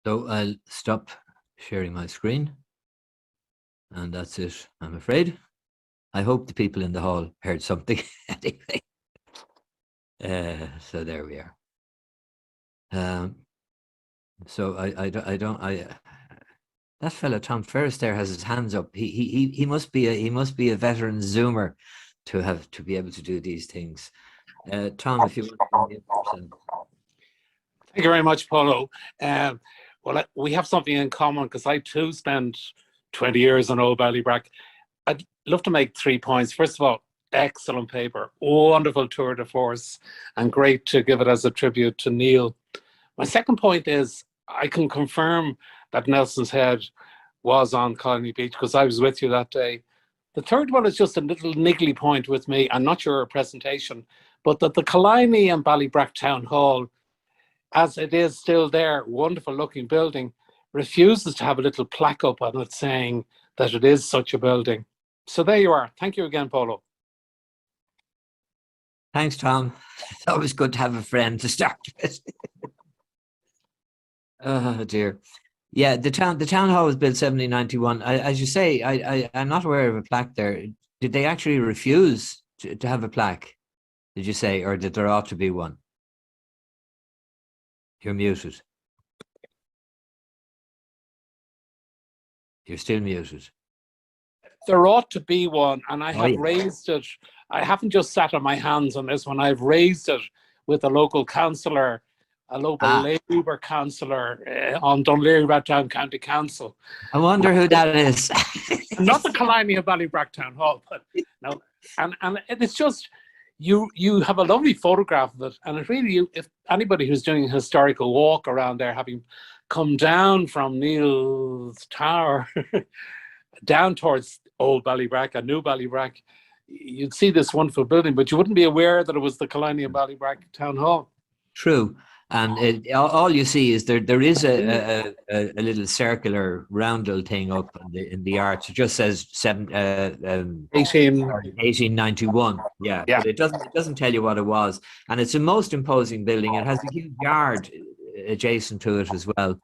So I'll stop sharing my screen. And that's it, I'm afraid. I hope the people in the hall heard something anyway. So there we are. So that fella Tom Ferris there has his hands up. He must be a veteran Zoomer to be able to do these things. Tom, if you want to unmute yourself. Thank you very much, Paulo. Well, we have something in common because I too spent 20 years on Old Ballybrack. I'd love to make 3 points. First of all, excellent paper, wonderful tour de force, and great to give it as a tribute to Niall. My second point is I can confirm that Nelson's Head was on Colony Beach because I was with you that day. The third one is just a little niggly point with me, and not your presentation, but that the Killiney and Ballybrack Town Hall, as it is still there, wonderful looking building, refuses to have a little plaque up on it saying that it is such a building. So there you are. Thank you again, Paulo. Thanks, Tom. It's always good to have a friend to start with. Oh dear. Yeah, the town hall was built 1791. As you say, I'm not aware of a plaque there. Did they actually refuse to have a plaque? Did you say, or did there ought to be one? You're muted. You're still muted. There ought to be one, and I have raised it. I haven't just sat on my hands on this one. I've raised it with a local councillor, a local Labour councillor on Dunleary Town County Council. I wonder who that is. Not the Killiney of Ballybrack Town Hall, but no. And it's just, you have a lovely photograph of it, and it really, if anybody who's doing a historical walk around there, having come down from Niall's Tower down towards Old Ballybrack and New Ballybrack, you'd see this wonderful building, but you wouldn't be aware that it was the Killiney and Ballybrack Town Hall. True. And all you see is there is a little circular roundel thing up in the arch. It just says 1891. Yeah, but it doesn't tell you what it was. And it's a most imposing building. It has a huge yard adjacent to it as well.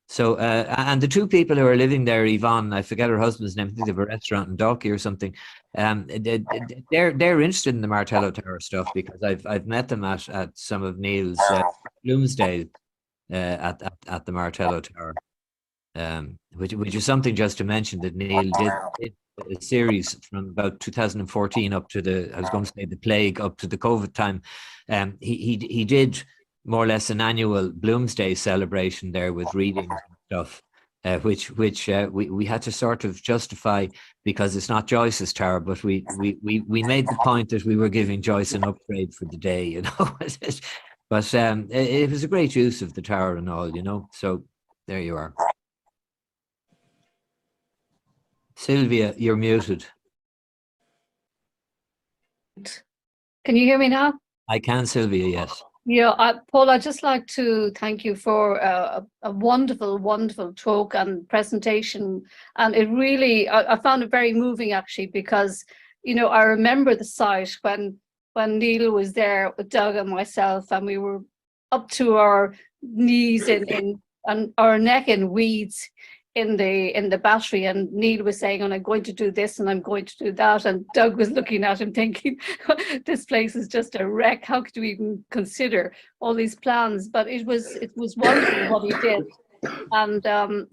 So and the two people who are living there, Yvonne, I forget her husband's name. I think they have a restaurant in Dalkey or something. They're interested in the Martello Tower stuff because I've met them at some of Niall's Bloomsday at the Martello Tower, which is something just to mention that Niall did a series from about 2014 up to the plague, up to the COVID time. He did more or less an annual Bloomsday celebration there with readings and stuff, which we had to sort of justify because it's not Joyce's tower, but we made the point that we were giving Joyce an upgrade for the day, you know. But it was a great use of the tower and all, you know. So there you are. Sylvia, you're muted. Can you hear me now? I can, Sylvia, yes. Yeah, Paul, I'd just like to thank you for a wonderful, wonderful talk and presentation. And it really, I found it very moving actually, because, you know, I remember the site when Niall was there with Doug and myself, and we were up to our knees and our neck in weeds in the battery, and Niall was saying, and I'm going to do this and I'm going to do that, and Doug was looking at him thinking, this place is just a wreck, how could you even consider all these plans? But it was wonderful what he did. And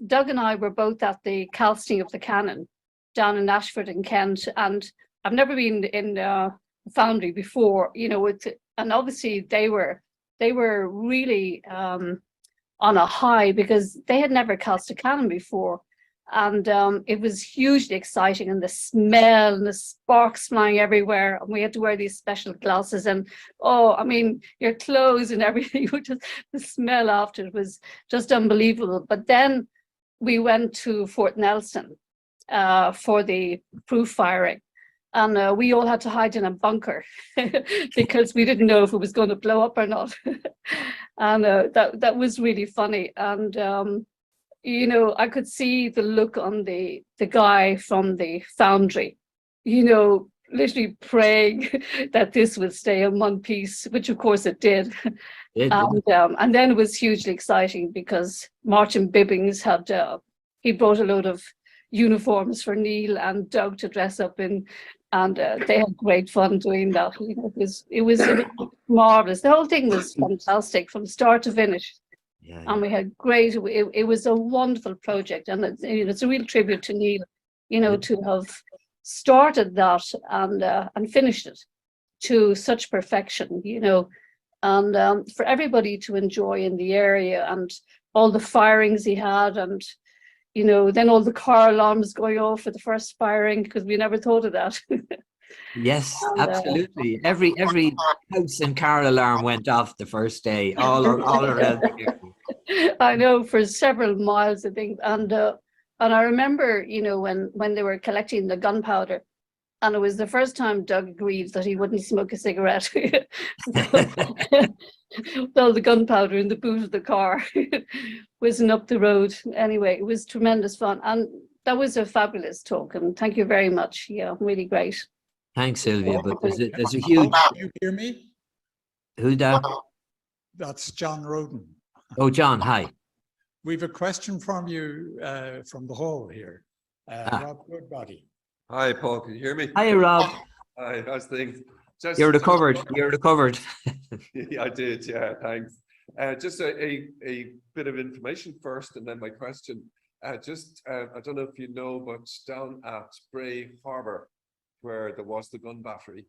Doug and I were both at the calcining of the cannon down in Ashford in Kent, and I've never been in a foundry before, you know, and obviously they were really on a high because they had never cast a cannon before, and it was hugely exciting, and the smell and the sparks flying everywhere, and we had to wear these special glasses, and oh, I mean, your clothes and everything, just the smell after it was just unbelievable. But then we went to Fort Nelson for the proof firing, and we all had to hide in a bunker because we didn't know if it was going to blow up or not. And that was really funny. And, you know, I could see the look on the guy from the foundry. You know, literally praying that this would stay in one piece, which of course it did. And then it was hugely exciting because Martin Bibbings had, he brought a load of uniforms for Neil and Doug to dress up in, and they had great fun doing that. You know, it was marvelous. The whole thing was fantastic from start to finish. Yeah, And we had great, it was a wonderful project, and it's a real tribute to Neil, you know, to have started that and finished it to such perfection, you know, and for everybody to enjoy in the area, and all the firings he had, and you know, then all the car alarms going off for the first firing, because we never thought of that. yes, absolutely. Every house and car alarm went off the first day, all around the area. I know, for several miles, I think, and I remember, you know, when they were collecting the gunpowder, and it was the first time Doug agreed that he wouldn't smoke a cigarette. All the gunpowder in the boot of the car, whizzing up the road. Anyway, it was tremendous fun, and that was a fabulous talk. And thank you very much. Yeah, really great. Thanks, Sylvia. But there's a huge. Can you hear me? Who that? That's John Roden. Oh, John. Hi. We've a question from you from the hall here. Rob Goodbody. Hi, Paul. Can you hear me? Hi, Rob. Hi, how's things? You're recovered. You're recovered. Yeah, I did. Yeah, thanks. Just a bit of information first, and then my question. I don't know if you know, but down at Bray Harbour, where there was the gun battery,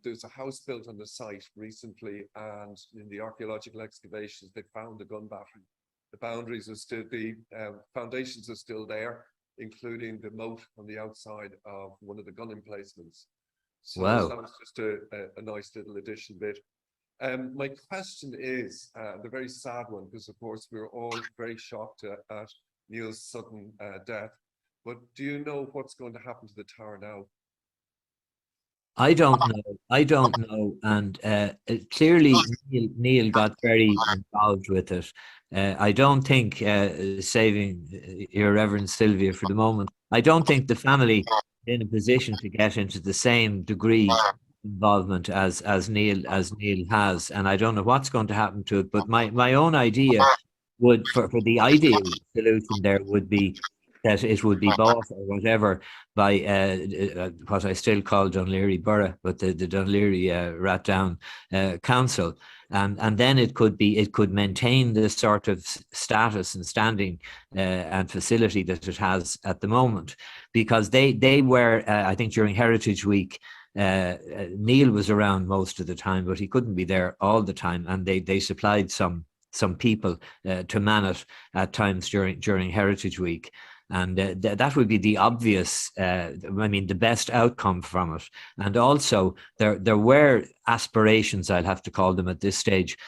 there's a house built on the site recently, and in the archaeological excavations, they found a gun battery. The boundaries are still, the foundations are still there, including the moat on the outside of one of the gun emplacements. So wow. That was just a nice little addition bit. My question is the very sad one, because of course we were all very shocked at Neil's sudden death. But do you know what's going to happen to the tower now? I don't know. And clearly Neil got very involved with it. I don't think, saving your Reverend Sylvia for the moment, I don't think the family in a position to get into the same degree involvement as Neil has, and I don't know what's going to happen to it. But my own idea would, for the ideal solution there, would be that it would be bought or whatever by what I still call Dunleary Borough, but the Dunleary Rathdown Council, and then it could maintain the sort of status and standing and facility that it has at the moment, because they were I think during Heritage Week, Neil was around most of the time, but he couldn't be there all the time, and they supplied some people to man it at times during Heritage Week. And that would be the obvious, the best outcome from it. And also, there were aspirations, I'll have to call them at this stage,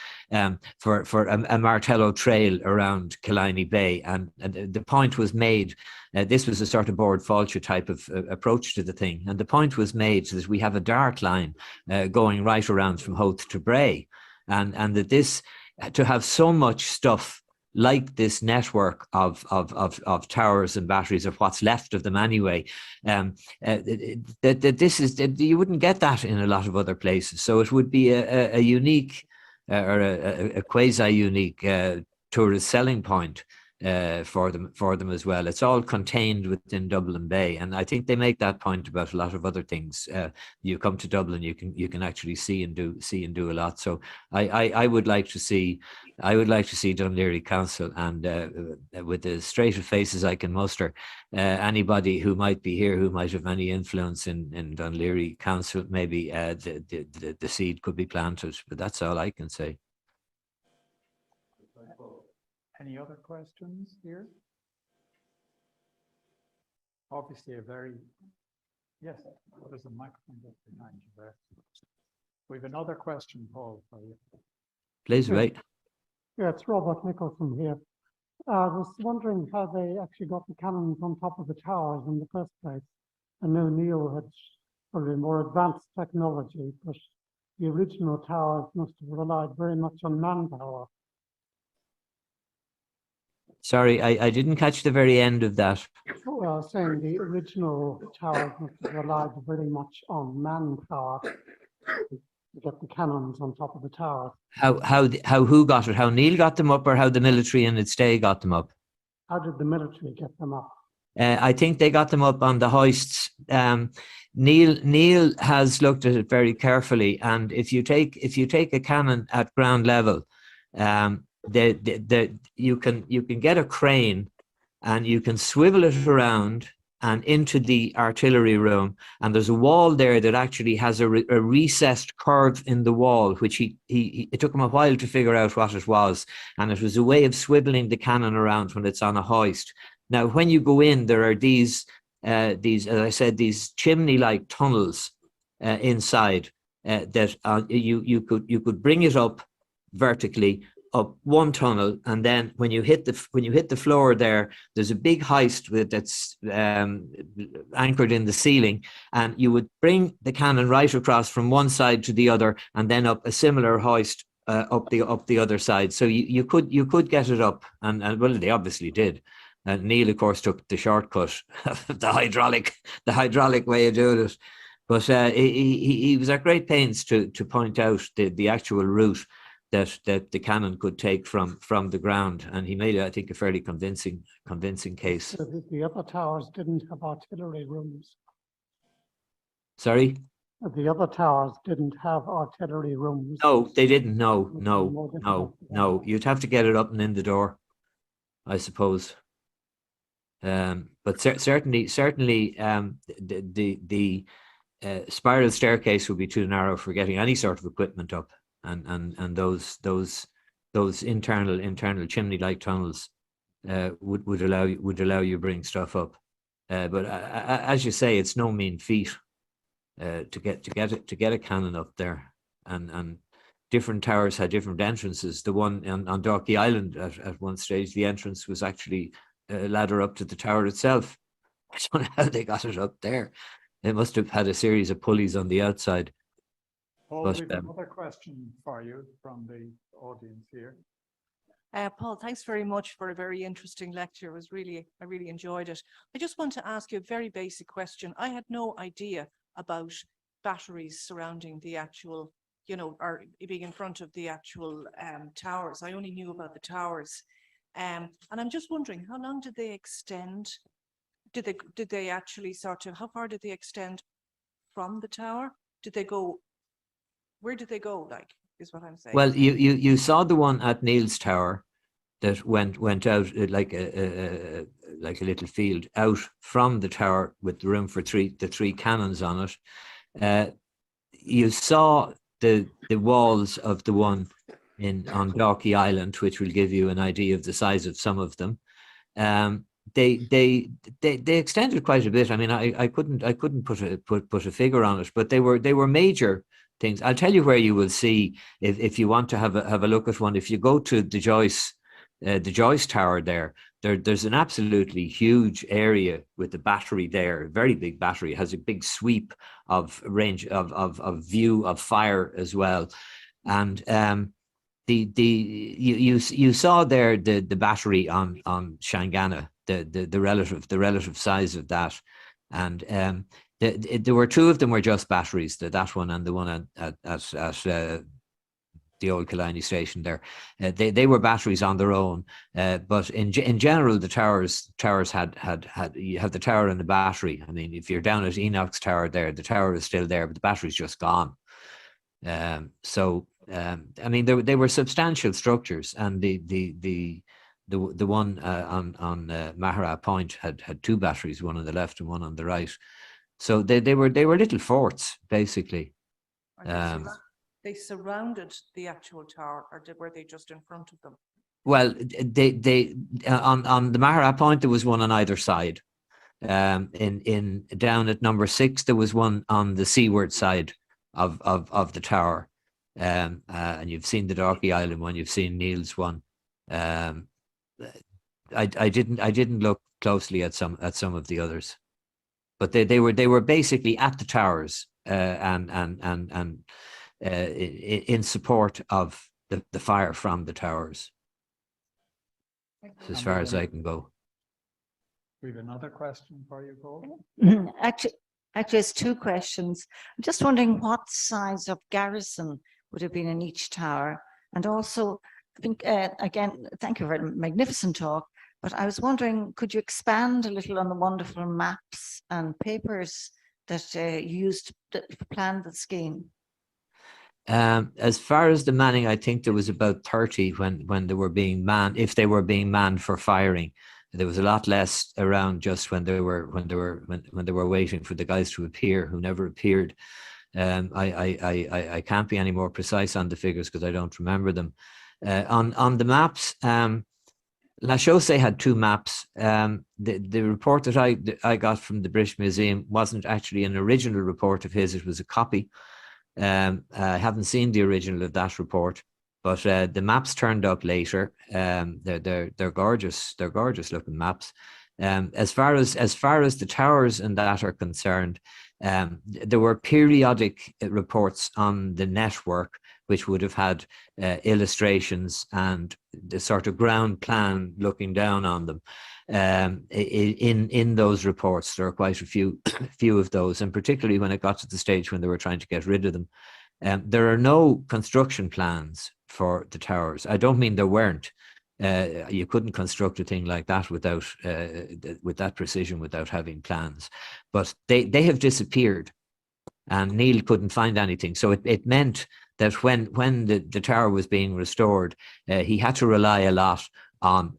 for a Martello trail around Killiney Bay. And the point was made, this was a sort of board falcher type of approach to the thing. And the point was made that we have a dark line going right around from Howth to Bray. And that this, to have so much stuff like this network of towers and batteries, of what's left of them anyway, this is, you wouldn't get that in a lot of other places. So it would be a unique or a quasi-unique tourist selling point for them as well. It's all contained within Dublin Bay, and I think they make that point about a lot of other things. You come to Dublin, you can actually see and do a lot. So I would like to see Dunleary Council, and with as straight of faces I can muster, anybody who might be here who might have any influence in Dunleary Council, maybe the seed could be planted. But that's all I can say. Any other questions here? Obviously yes, there's a microphone just behind you there. We have another question, Paul, for you. Please wait. Yeah, it's Robert Nicholson here. I was wondering how they actually got the cannons on top of the towers in the first place. I know Neil had probably more advanced technology, but the original towers must have relied very much on manpower. Sorry, I didn't catch the very end of that. saying the original towers must have relied very much on manpower to get the cannons on top of the towers. How who got it? How Neil got them up, or how the military in its day got them up? How did the military get them up? I think they got them up on the hoists. Neil has looked at it very carefully, and if you take a cannon at ground level, you can get a crane and you can swivel it around and into the artillery room, and there's a wall there that actually has a recessed curve in the wall, which it took him a while to figure out what it was, and it was a way of swiveling the cannon around when it's on a hoist. Now, when you go in, there are these, as I said, these chimney-like tunnels inside that you could bring it up vertically up one tunnel, and then when you hit the floor there's a big hoist that's anchored in the ceiling, and you would bring the cannon right across from one side to the other, and then up a similar hoist up the other side. So you could get it up, and well, they obviously did. And Neil, of course, took the shortcut, the hydraulic way of doing it. But he was at great pains to point out the actual route that the cannon could take from the ground, and he made, I think, a fairly convincing case. So the other towers didn't have artillery rooms. Sorry? The other towers didn't have artillery rooms. No, they didn't. No. You'd have to get it up and in the door, I suppose. But certainly, the spiral staircase would be too narrow for getting any sort of equipment up, and those internal chimney-like tunnels would allow you to bring stuff up. But as you say, it's no mean feat to get a cannon up there, and different towers had different entrances. The one on Dalkey Island at one stage, the entrance was actually a ladder up to the tower itself. I don't know how they got it up there. They must have had a series of pulleys on the outside. Paul, But, we have another question for you from the audience here. Paul, thanks very much for a very interesting lecture. I really enjoyed it. I just want to ask you a very basic question. I had no idea about batteries surrounding the actual, or being in front of the actual towers. I only knew about the towers. And I'm just wondering, how long did they extend? Did they actually how far did they extend from the tower? Where did they go, is what I'm saying? Well, you saw the one at Neil's tower that went out like a little field out from the tower with room for the three cannons on it. You saw the walls of the one on Dalkey Island, which will give you an idea of the size of some of them. They extended quite a bit. I mean, I couldn't put a figure on it, but they were major things. I'll tell you where you will see if you want to have a look at one. If you go to the Joyce Tower there's an absolutely huge area with the battery there, a very big battery. It has a big sweep of range of view of fire as well, and you saw there the battery on Shangana, the relative size of that, and there were two of them were just batteries, that one and the one at the old Killiney station there. They were batteries on their own, but in general the towers had you have the tower and the battery. I mean, if you're down at Enoch's tower there, the tower is still there, but the battery's just gone. I mean, they were substantial structures, and the one on Mahara Point had two batteries, one on the left and one on the right. So they were little forts basically. They surrounded the actual tower, or were they just in front of them? Well, they on the Mahara Point there was one on either side. In down at number 6 there was one on the seaward side of the tower. And you've seen the Dalkey Island one, you've seen Neil's one. I didn't look closely at some of the others, but they were basically at the towers and in support of the fire from the towers. As far as I can go. We have another question for you, Paul. Actually, it's two questions. I'm just wondering what size of garrison would have been in each tower, and also, I think again, thank you for a magnificent talk. But I was wondering, could you expand a little on the wonderful maps and papers that you used to plan the scheme? As far as the manning, I think there was about 30 when they were being manned. If they were being manned for firing, there was a lot less around just when they were waiting for the guys to appear, who never appeared. I can't be any more precise on the figures because I don't remember them. On the maps, La Chaussée had two maps. The report that I got from the British Museum wasn't actually an original report of his; it was a copy. I haven't seen the original of that report, but the maps turned up later. They're gorgeous. They're gorgeous looking maps. As far as the towers and that are concerned, there were periodic reports on the network which would have had illustrations and the sort of ground plan looking down on them. In those reports, there are quite a few of those, and particularly when it got to the stage when they were trying to get rid of them. There are no construction plans for the towers. I don't mean there weren't. You couldn't construct a thing like that with that precision without having plans. But they have disappeared, and Niall couldn't find anything. So it meant that when the tower was being restored, he had to rely a lot on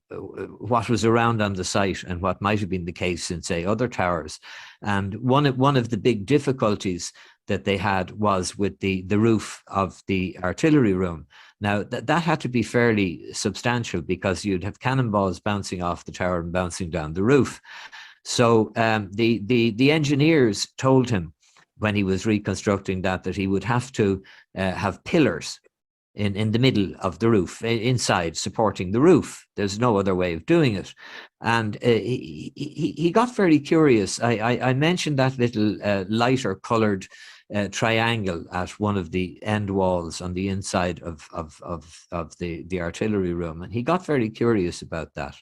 what was around on the site and what might have been the case in, say, other towers. And one of the big difficulties that they had was with the roof of the artillery room. Now, that had to be fairly substantial because you'd have cannonballs bouncing off the tower and bouncing down the roof. So the engineers told him when he was reconstructing that he would have to have pillars in the middle of the roof, inside, supporting the roof. There's no other way of doing it. And he got very curious. I mentioned that little lighter coloured triangle at one of the end walls on the inside of the artillery room. And he got very curious about that.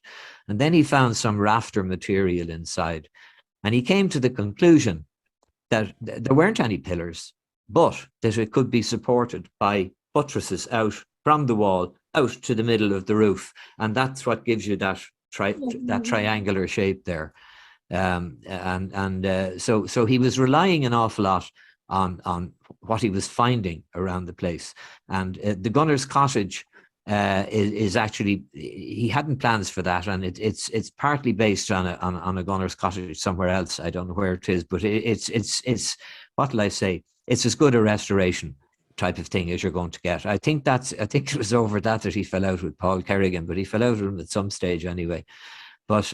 And then he found some rafter material inside. And he came to the conclusion that there weren't any pillars, but that it could be supported by buttresses out from the wall out to the middle of the roof, and that's what gives you that triangular shape there. So he was relying an awful lot on what he was finding around the place. And the gunner's cottage is actually, he hadn't plans for that, and it's partly based on a gunner's cottage somewhere else. I don't know where it is, but it's what will I say? It's as good a restoration type of thing as you're going to get. I think it was over that he fell out with Paul Kerrigan, but he fell out with him at some stage anyway. But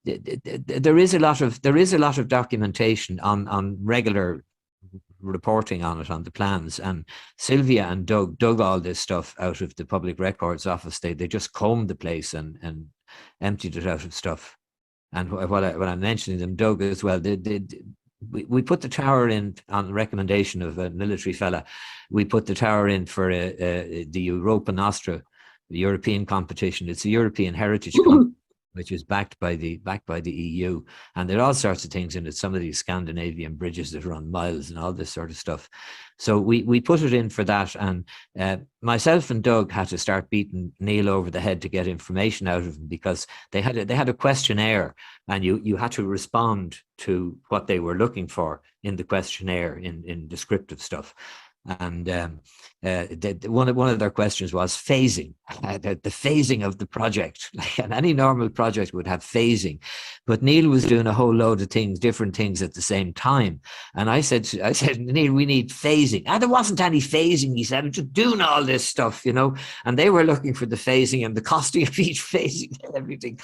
there is a lot of documentation on regular reporting on it, on the plans, and Sylvia and Doug dug all this stuff out of the Public Records Office. They just combed the place and emptied it out of stuff. And when I'm mentioning them, Doug as well, we put the tower in on the recommendation of a military fella. We put the tower in for the Europa Nostra, the European competition. It's a European heritage competition, which is backed by the EU, and there are all sorts of things in it. Some of these Scandinavian bridges that run miles and all this sort of stuff. So we put it in for that, and myself and Doug had to start beating Niall over the head to get information out of him, because they had a questionnaire, and you had to respond to what they were looking for in the questionnaire in descriptive stuff. And one of their questions was phasing, the phasing of the project. And any normal project would have phasing, but Niall was doing a whole load of things, different things at the same time. And I said, Niall, we need phasing. And there wasn't any phasing, he said. I'm just doing all this stuff, And they were looking for the phasing and the costing of each phasing and everything.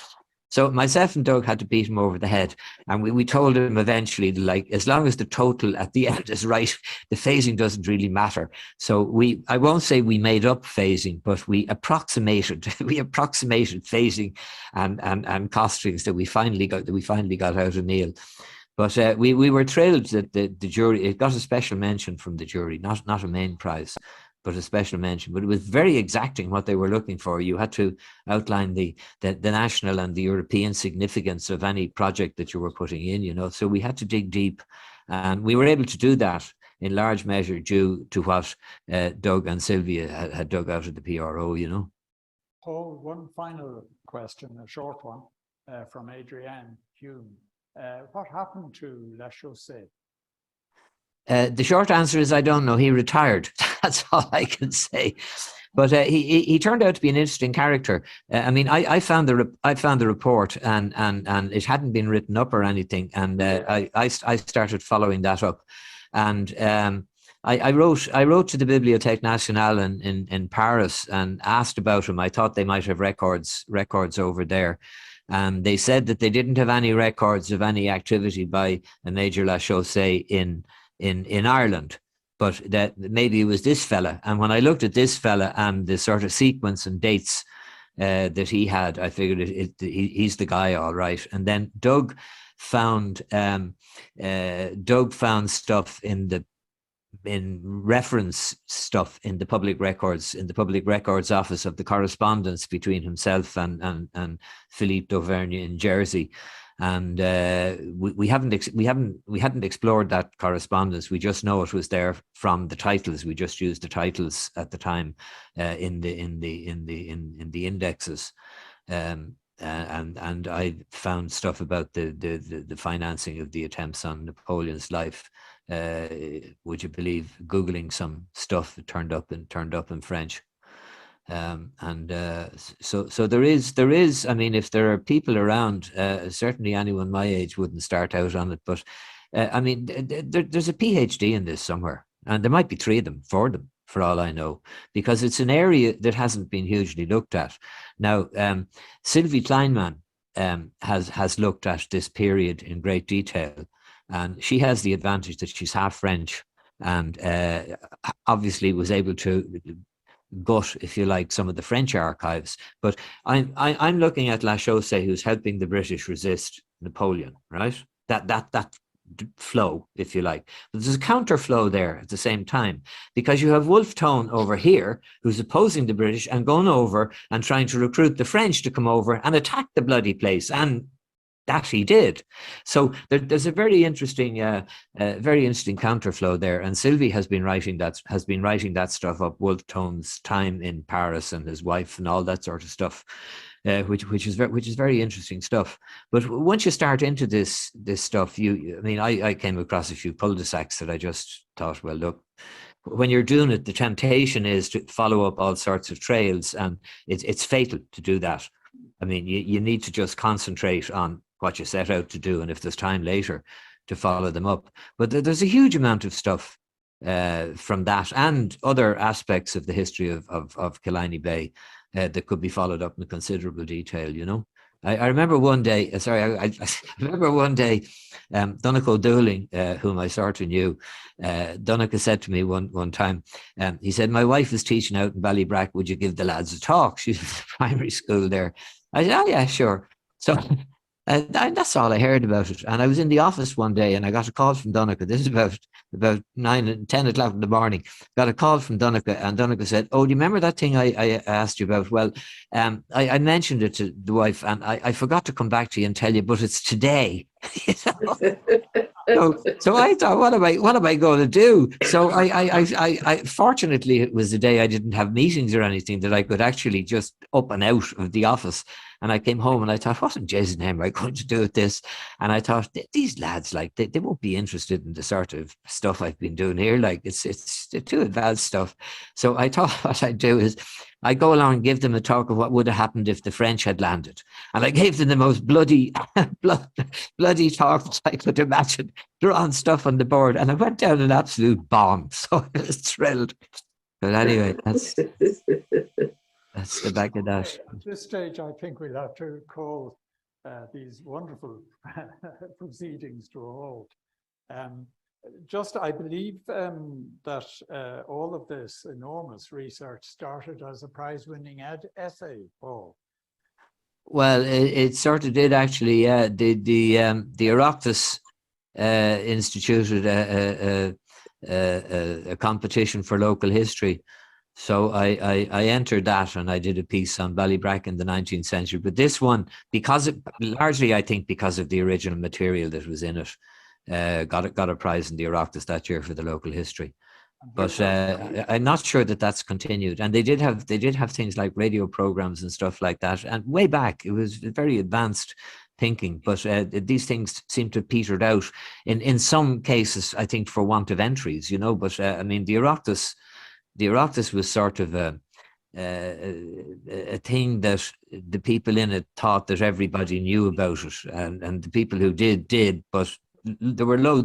So myself and Doug had to beat him over the head, and we told him eventually, like, as long as the total at the end is right, the phasing doesn't really matter. So I won't say we made up phasing, but we approximated phasing and costings that we finally got out of Niall. But we were thrilled that the jury, it got a special mention from the jury, not a main prize. put a special mention, but it was very exacting what they were looking for. You had to outline the national and the European significance of any project that you were putting in, you know, so we had to dig deep, and we were able to do that in large measure due to what Doug and Sylvia had dug out of the PRO, you know. Paul, one final question, a short one, from Adrienne Hume. What happened to La Chaussée? The short answer is I don't know. He retired. That's all I can say. But he turned out to be an interesting character. I mean, I found the report, and it hadn't been written up or anything, and I started following that up, and I wrote to the Bibliothèque Nationale in Paris and asked about him. I thought they might have records over there. And they said that they didn't have any records of any activity by a Major La Chaussée in Ireland, but that maybe it was this fella. And when I looked at this fella and the sort of sequence and dates that he had, I figured he's the guy, all right. And then Doug found stuff in reference stuff in the public records office of the correspondence between himself and Philippe d'Auvergne in Jersey, and we hadn't explored that correspondence. We just know it was there from the titles. We just used the titles at the time in the indexes. And I found stuff about the financing of the attempts on Napoleon's life. Would you believe, Googling some stuff that turned up in French, so there is. I mean, if there are people around, certainly anyone my age wouldn't start out on it. But I mean, there's a PhD in this somewhere, and there might be 3 of them, 4 of them, for all I know, because it's an area that hasn't been hugely looked at. Now, Sylvie Kleinman has looked at this period in great detail. And she has the advantage that she's half French, and obviously was able to gut, if you like, some of the French archives. But I'm looking at La Chaussée, who's helping the British resist Napoleon, right? That flow, if you like. But there's a counter flow there at the same time, because you have Wolfe Tone over here, who's opposing the British and going over and trying to recruit the French to come over and attack the bloody place. And that he did. So there's a very interesting counterflow there. And Sylvie has been writing that stuff up, Wolfe Tone's time in Paris and his wife and all that sort of stuff, which is very interesting stuff. But once you start into this stuff, I came across a few cul-de-sacs that I just thought, well, look, when you're doing it, the temptation is to follow up all sorts of trails, and it's fatal to do that. I mean, you need to just concentrate on what you set out to do, and if there's time later, to follow them up. But there's a huge amount of stuff from that and other aspects of the history of Killiney Bay that could be followed up in considerable detail, you know. I remember one day, I remember one day, Donegal Dooling, whom I sort of knew, Donegal said to me one time, he said, my wife is teaching out in Ballybrack, would you give the lads a talk? She's in primary school there. I said, oh yeah, sure. So that's all I heard about it. And I was in the office one day and I got a call from Donegal. This is about 9 and 10 o'clock in the morning. Got a call from Donegal, and Donegal said, oh, do you remember that thing I asked you about? Well, I mentioned it to the wife, and I forgot to come back to you and tell you, but it's today. So I thought, what am I going to do? So I fortunately, it was the day I didn't have meetings or anything, that I could actually just up and out of the office. And I came home and I thought, what in Jesu's name am I going to do with this? And I thought, these lads, like, they won't be interested in the sort of stuff I've been doing here. Like, it's too advanced stuff. So I thought what I'd do is I'd go along and give them a talk of what would have happened if the French had landed. And I gave them the most bloody talk I could imagine, drawing stuff on the board. And I went down an absolute bomb. So I was thrilled. But anyway, that's the back of that. At this stage, I think we'll have to call these wonderful proceedings to a halt. I believe that all of this enormous research started as a prize-winning essay, Paul. Well, it sort of did, actually. Yeah, the Oireachtas instituted a competition for local history, So I entered that, and I did a piece on Ballybrack in the 19th century. But this one, largely I think because of the original material that was in it, got a prize in the Oireachtas that year for the local history. But I'm not sure that that's continued. And they did have things like radio programs and stuff like that. And way back, it was very advanced thinking. But these things seem to have petered out in some cases, I think, for want of entries, you know. But I mean, the Oireachtas was sort of a thing that the people in it thought that everybody knew about it, and the people who did, but there were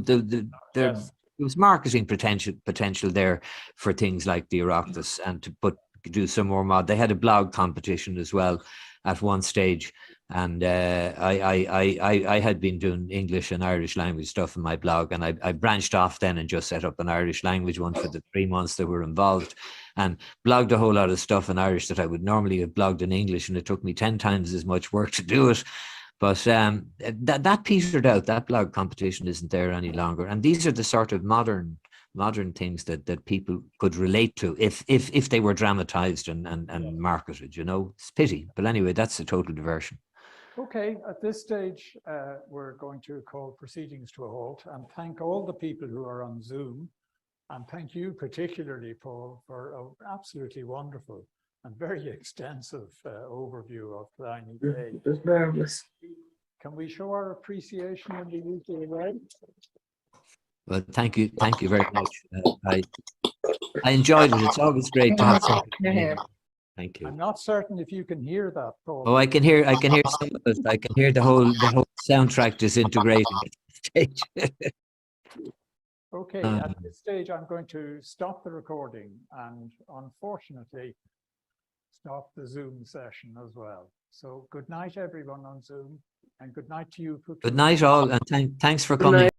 there was marketing potential there for things like the Oireachtas, and to do some more mod. They had a blog competition as well at one stage, and I had been doing English and Irish language stuff in my blog, and I branched off then and just set up an Irish language one for the 3 months that were involved, and blogged a whole lot of stuff in Irish that I would normally have blogged in English, and it took me 10 times as much work to do it. But that petered out. That blog competition isn't there any longer, and these are the sort of modern things that people could relate to if they were dramatized and marketed. You know, it's a pity, but anyway, that's a total diversion. Okay, at this stage, we're going to call proceedings to a halt and thank all the people who are on Zoom, and thank you particularly, Paul, for an absolutely wonderful and very extensive overview of Pliny Day. It was marvelous. Can we show our appreciation in the usual way? Well, thank you very much. I enjoyed it. It's always great to have something. Thank you. I'm not certain if you can hear that, Paul. Oh, I can hear some of it. I can hear the whole soundtrack disintegrating at this stage. Okay, at this stage, I'm going to stop the recording and unfortunately stop the Zoom session as well. So good night, everyone on Zoom, and good night to you. Good night, all, and thanks for coming.